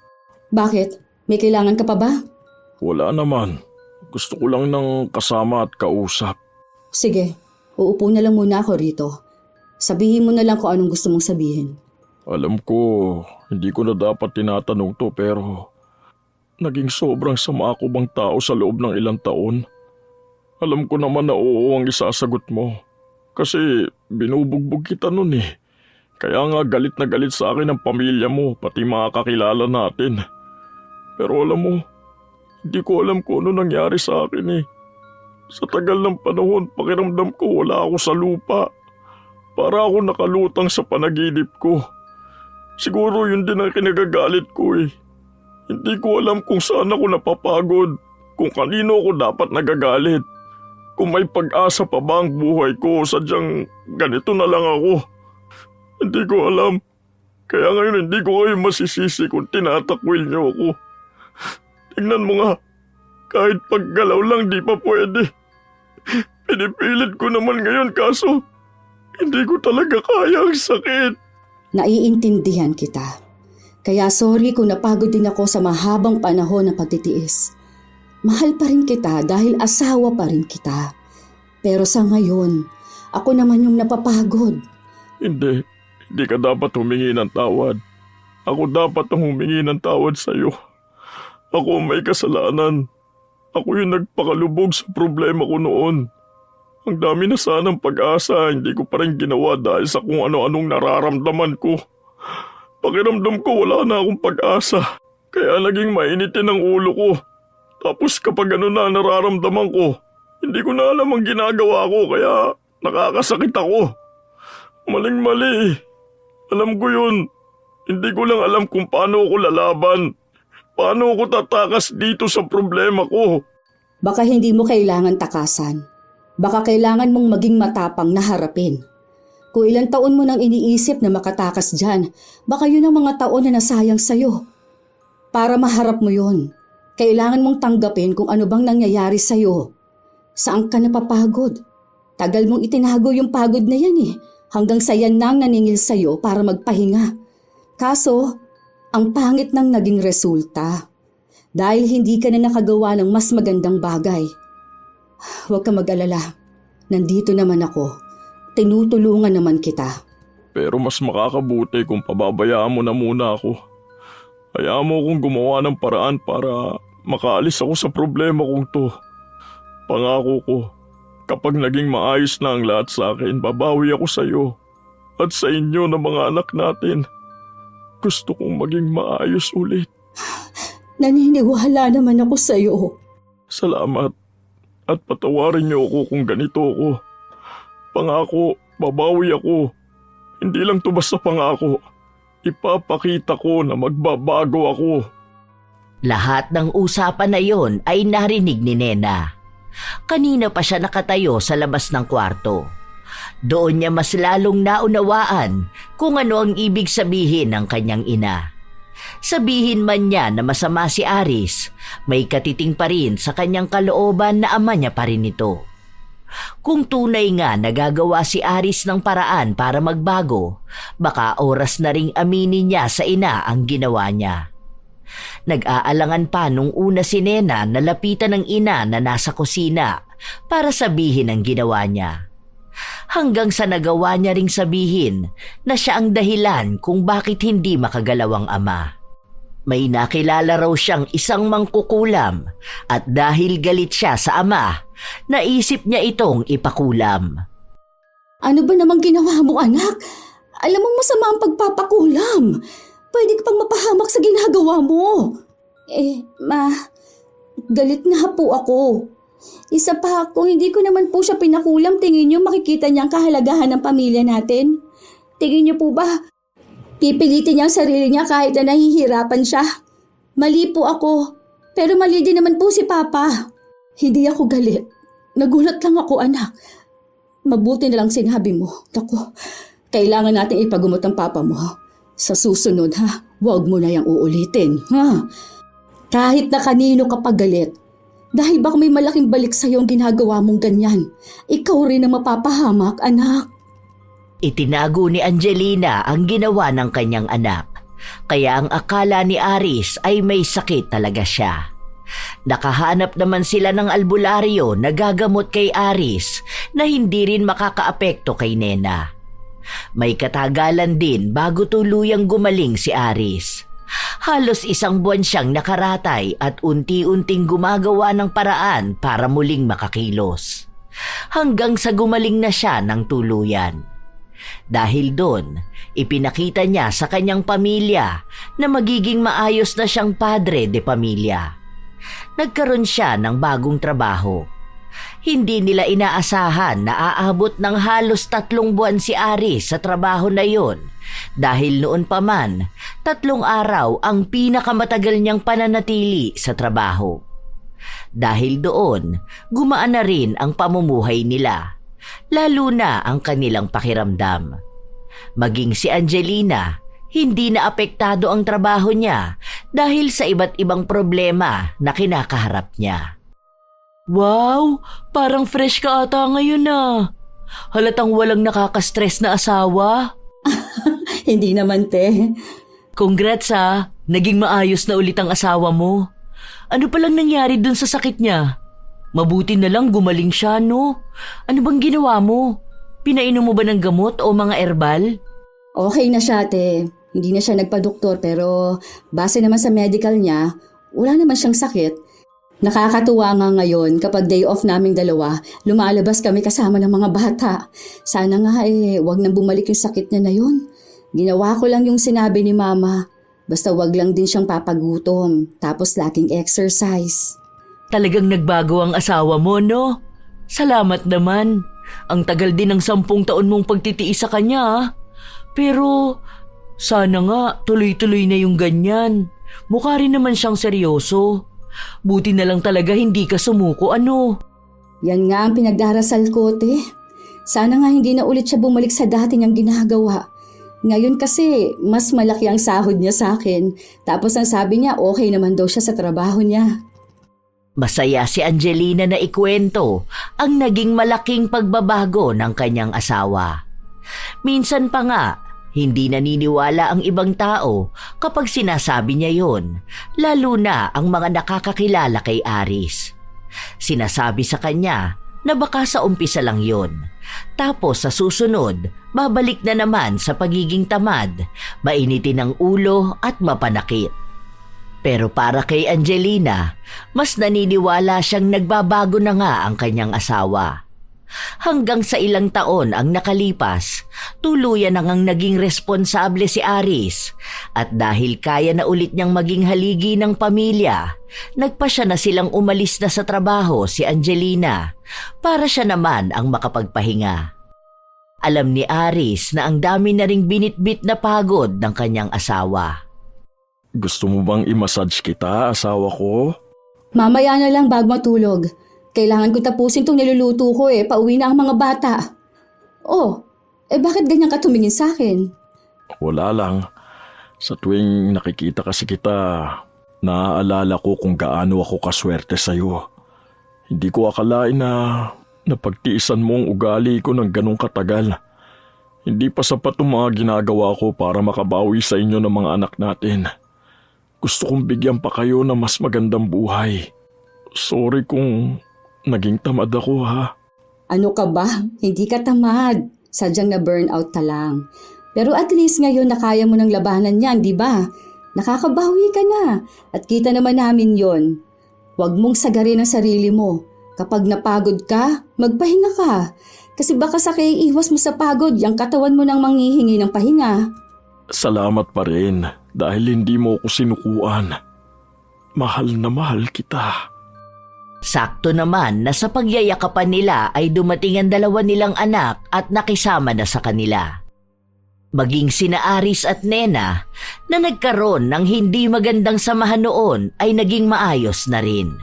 Bakit? May kailangan ka pa ba? Wala naman. Gusto ko lang ng kasama at kausap. Sige, uupo na lang muna ako rito. Sabihin mo na lang kung anong gusto mong sabihin. Alam ko, hindi ko na dapat tinatanong to pero naging sobrang sama ako bang tao sa loob ng ilang taon. Alam ko naman na oo ang isasagot mo. Kasi binubugbog kita nun eh. Kaya nga galit na galit sa akin ang pamilya mo, pati mga kakilala natin. Pero alam mo, hindi ko alam kung ano nangyari sa akin eh. Sa tagal ng panahon, pakiramdam ko wala ako sa lupa. Para ako nakalutang sa panaginip ko. Siguro yun din ang kinagagalit ko eh. Hindi ko alam kung saan ako napapagod, kung kanino ako dapat nagagalit. Kung may pag-asa pa ba ang buhay ko, sadyang ganito na lang ako. Hindi ko alam. Kaya ngayon hindi ko kayo masisisi kung tinatakwil niyo ako. Tingnan mo nga, kahit paggalaw lang di pa pwede. Pinipilit ko naman ngayon kaso hindi ko talaga kaya ang sakit. Naiintindihan kita. Kaya sorry kung napagod din ako sa mahabang panahon ng pagtitiis. Mahal pa rin kita dahil asawa pa rin kita. Pero sa ngayon, ako naman yung napapagod. Hindi ka dapat humingi ng tawad. Ako dapat ang humingi ng tawad sa'yo. Ako ang may kasalanan. Ako yung nagpakalubog sa problema ko noon. Ang dami na sanang pag-asa, hindi ko pa rin ginawa dahil sa kung ano-anong nararamdaman ko. Pakiramdam ko wala na akong pag-asa. Kaya naging mainitin ang ulo ko. Tapos kapag ano na nararamdaman ko, hindi ko na alam ang ginagawa ko kaya nakakasakit ako. Maling-mali. Alam ko yun. Hindi ko lang alam kung paano ako lalaban. Paano ako tatakas dito sa problema ko. Baka hindi mo kailangan takasan. Baka kailangan mong maging matapang na harapin. Kung ilang taon mo nang iniisip na makatakas dyan, baka yun ang mga taon na nasayang sa'yo. Para maharap mo yun, kailangan mong tanggapin kung ano bang nangyayari sa'yo. Saan ka napapagod? Tagal mong itinago yung pagod na yan eh, hanggang sa yan nang naningil sa'yo para magpahinga. Kaso, ang pangit ng naging resulta. Dahil hindi ka na nakagawa ng mas magandang bagay. Huwag ka mag-alala. Nandito naman ako. Tinutulungan naman kita. Pero mas makakabuti kung pababayaan mo na muna ako. Hayaan mo akong gumawa ng paraan para makaalis ako sa problema kong to. Pangako ko, kapag naging maayos na ang lahat sa akin, babawi ako sa iyo at sa inyo na mga anak natin. Gusto kong maging maayos ulit. Naniniwala naman ako sa'yo. Salamat. At patawarin niyo ako kung ganito ako. Pangako, babawi ako. Hindi lang to basta pangako. Ipapakita ko na magbabago ako. Lahat ng usapan na yon ay narinig ni Nena. Kanina pa siya nakatayo sa labas ng kwarto. Doon niya mas lalong naunawaan kung ano ang ibig sabihin ng kanyang ina. Sabihin man niya na masama si Aris, may katiting pa rin sa kanyang kalooban na ama niya pa rin ito. Kung tunay nga nagagawa si Aris ng paraan para magbago, baka oras na ring aminin niya sa ina ang ginawa niya. Nag-aalangan pa nung una si Nena na lapitan ng ina na nasa kusina para sabihin ang ginawa niya. Hanggang sa nagawa niya ring sabihin na siya ang dahilan kung bakit hindi makagalaw ang ama. May nakilala raw siyang isang mangkukulam at dahil galit siya sa ama, naisip niya itong ipakulam. Ano ba namang ginawa mo, anak? Alam mo masama ang pagpapakulam. Pwede ka pang mapahamak sa ginagawa mo. Galit nga po ako. Isa pa, kung hindi ko naman po siya pinakulam, tingin niyo makikita niya ang kahalagahan ng pamilya natin? Tingin niyo po ba, pipilitin niya ang sarili niya kahit na nahihirapan siya? Mali po ako, pero mali din naman po si Papa. Hindi ako galit. Nagulat lang ako, anak. Mabuti na lang sinabi mo. Naku, kailangan natin ipagumot ang Papa mo. Sa susunod, huwag mo na yang uulitin, ha? Kahit na kanino ka pagalit. Dahil baka may malaking balik sa'yo ang ginagawa mong ganyan. Ikaw rin ang mapapahamak, anak. Itinago ni Angelina ang ginawa ng kanyang anak. Kaya ang akala ni Aris ay may sakit talaga siya. Nakahanap naman sila ng albularyo na gagamot kay Aris na hindi rin makakaapekto kay Nena. May katagalan din bago tuluyang gumaling si Aris. Halos 1 buwan siyang nakaratay at unti-unting gumagawa ng paraan para muling makakilos. Hanggang sa gumaling na siya ng tuluyan. Dahil doon, ipinakita niya sa kanyang pamilya na magiging maayos na siyang padre de pamilya. Nagkaroon siya ng bagong trabaho. Hindi nila inaasahan na aabot ng halos 3 buwan si Aris sa trabaho na yon dahil noon pa man 3 araw ang pinakamatagal niyang pananatili sa trabaho. Dahil doon, gumaan na rin ang pamumuhay nila, lalo na ang kanilang pakiramdam. Maging si Angelina, hindi na apektado ang trabaho niya dahil sa iba't ibang problema na kinakaharap niya. Wow! Parang fresh ka ata ngayon ah. Halatang walang nakaka-stress na asawa. Hindi naman, te. Congrats ah. Naging maayos na ulit ang asawa mo. Ano palang nangyari dun sa sakit niya? Mabuti na lang gumaling siya, no? Ano bang ginawa mo? Pinainom mo ba ng gamot o mga herbal? Okay na siya, te. Hindi na siya nagpa-doktor pero base naman sa medical niya, wala naman siyang sakit. Nakakatuwa nga ngayon kapag day off naming dalawa, lumalabas kami kasama ng mga bata. Sana nga wag nang bumalik yung sakit niya na yun. Ginawa ko lang yung sinabi ni Mama. Basta wag lang din siyang papagutom, tapos laging exercise. Talagang nagbago ang asawa mo, no? Salamat naman. Ang tagal din ng 10 taon mong pagtitiis sa kanya, ah. Pero sana nga tuloy-tuloy na yung ganyan. Mukha rin naman siyang seryoso. Buti na lang talaga hindi ka sumuko, ano? Yan nga ang pinagdarasal ko, te. Sana nga hindi na ulit siya bumalik sa dati niyang ginagawa. Ngayon kasi, mas malaki ang sahod niya sa akin. Tapos ang sabi niya, okay naman daw siya sa trabaho niya. Masaya si Angelina na ikwento ang naging malaking pagbabago ng kanyang asawa. Minsan pa nga, hindi naniniwala ang ibang tao kapag sinasabi niya yon, lalo na ang mga nakakakilala kay Aris. Sinasabi sa kanya na baka sa umpisa lang yon. Tapos sa susunod, babalik na naman sa pagiging tamad, mainitin ang ulo at mapanakit. Pero para kay Angelina, mas naniniwala siyang nagbabago na nga ang kanyang asawa. Hanggang sa ilang taon ang nakalipas, tuluyan nang naging responsable si Aris at dahil kaya na ulit niyang maging haligi ng pamilya, nagpasya na silang umalis na sa trabaho si Angelina para siya naman ang makapagpahinga. Alam ni Aris na ang dami na ring binitbit na pagod ng kanyang asawa. Gusto mo bang i-massage kita, asawa ko? Mamaya na lang bago matulog. Kailangan ko tapusin tong niluluto ko pauwi na ang mga bata. Oh, bakit ganyan ka tumingin sa akin? Wala lang. Sa tuwing nakikita kasi kita, naaalala ko kung gaano ako kaswerte sa'yo. Hindi ko akalain na napagtiisan mo ang ugali ko ng ganong katagal. Hindi pa sapat ang mga ginagawa ko para makabawi sa inyo ng mga anak natin. Gusto kong bigyan pa kayo ng mas magandang buhay. Sorry kung naging tamad ako, ha? Ano ka ba? Hindi ka tamad. Sadyang na burnout ka lang. Pero at least ngayon na kaya mo ng labanan yan, di ba? Nakakabawi ka na. At kita naman namin yon. Huwag mong sagarin ang sarili mo. Kapag napagod ka, magpahinga ka. Kasi baka sa iwas mo sa pagod, yung katawan mo nang manghihingi ng pahinga. Salamat pa rin dahil hindi mo ako sinukuan. Mahal na mahal kita. Sakto naman na sa pagyayakapan nila ay dumating ang dalawa nilang anak at nakisama na sa kanila. Maging sina Aris at Nena na nagkaroon ng hindi magandang samahan noon ay naging maayos na rin.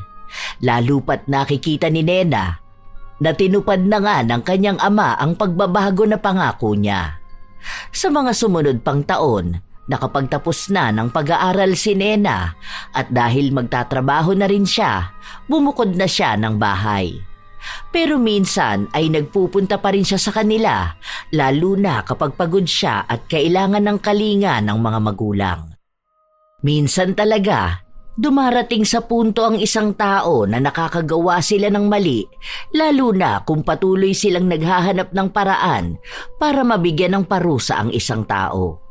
Lalo pat nakikita ni Nena na tinupad na nga ng kanyang ama ang pagbabago na pangako niya. Sa mga sumunod pang taon, nakapagtapos na ng pag-aaral si Nena at dahil magtatrabaho na rin siya, bumukod na siya ng bahay. Pero minsan ay nagpupunta pa rin siya sa kanila, lalo na kapag pagod siya at kailangan ng kalinga ng mga magulang. Minsan talaga, dumarating sa punto ang isang tao na nakakagawa sila ng mali, lalo na kung patuloy silang naghahanap ng paraan para mabigyan ng parusa ang isang tao.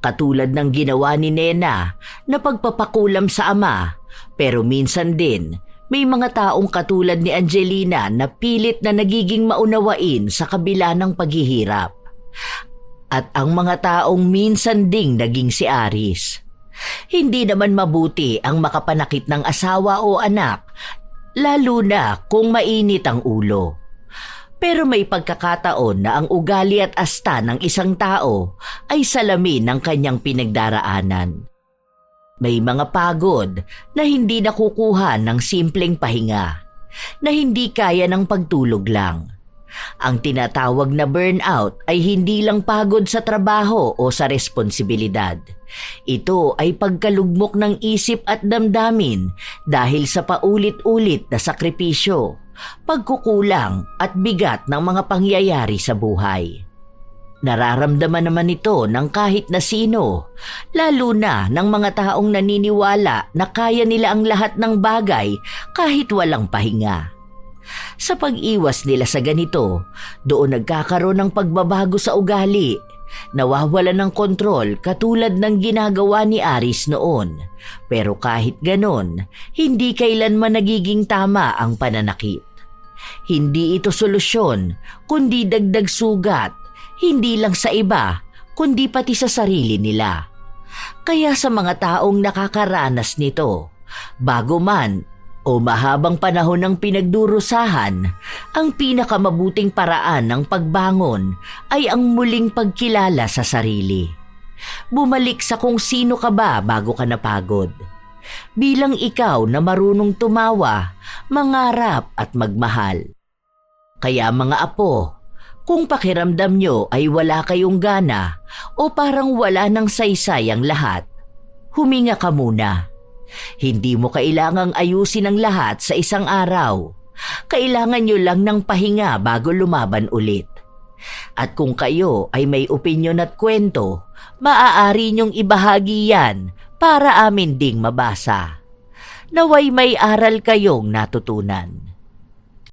Katulad ng ginawa ni Nena na pagpapakulam sa ama, pero minsan din may mga taong katulad ni Angelina na pilit na nagiging maunawain sa kabila ng paghihirap. At ang mga taong minsan ding naging si Aris. Hindi naman mabuti ang makapanakit ng asawa o anak, lalo na kung mainit ang ulo. Pero may pagkakataon na ang ugali at asta ng isang tao ay salamin ng kanyang pinagdaraanan. May mga pagod na hindi nakukuha ng simpleng pahinga, na hindi kaya ng pagtulog lang. Ang tinatawag na burnout ay hindi lang pagod sa trabaho o sa responsibilidad. Ito ay pagkalugmok ng isip at damdamin dahil sa paulit-ulit na sakripisyo, pagkukulang at bigat ng mga pangyayari sa buhay. Nararamdaman naman ito ng kahit na sino, lalo na ng mga taong naniniwala na kaya nila ang lahat ng bagay kahit walang pahinga. Sa pag-iwas nila sa ganito, doon nagkakaroon ng pagbabago sa ugali, nawawala ng kontrol katulad ng ginagawa ni Aris noon. Pero kahit ganon, hindi kailanman nagiging tama ang pananakit. Hindi ito solusyon, kundi dagdag sugat, hindi lang sa iba, kundi pati sa sarili nila. Kaya sa mga taong nakakaranas nito, bago man o mahabang panahon ng pinagdurusahan, ang pinakamabuting paraan ng pagbangon ay ang muling pagkilala sa sarili. Bumalik sa kung sino ka ba bago ka napagod. Bilang ikaw na marunong tumawa, mangarap at magmahal. Kaya mga apo, kung pakiramdam nyo ay wala kayong gana o parang wala ng saysay ang lahat, huminga ka muna. Hindi mo kailangang ayusin ang lahat sa isang araw. Kailangan nyo lang ng pahinga bago lumaban ulit. At kung kayo ay may opinyon at kwento, maaari nyong ibahagi yan para amin ding mabasa. Naway may aral kayong natutunan.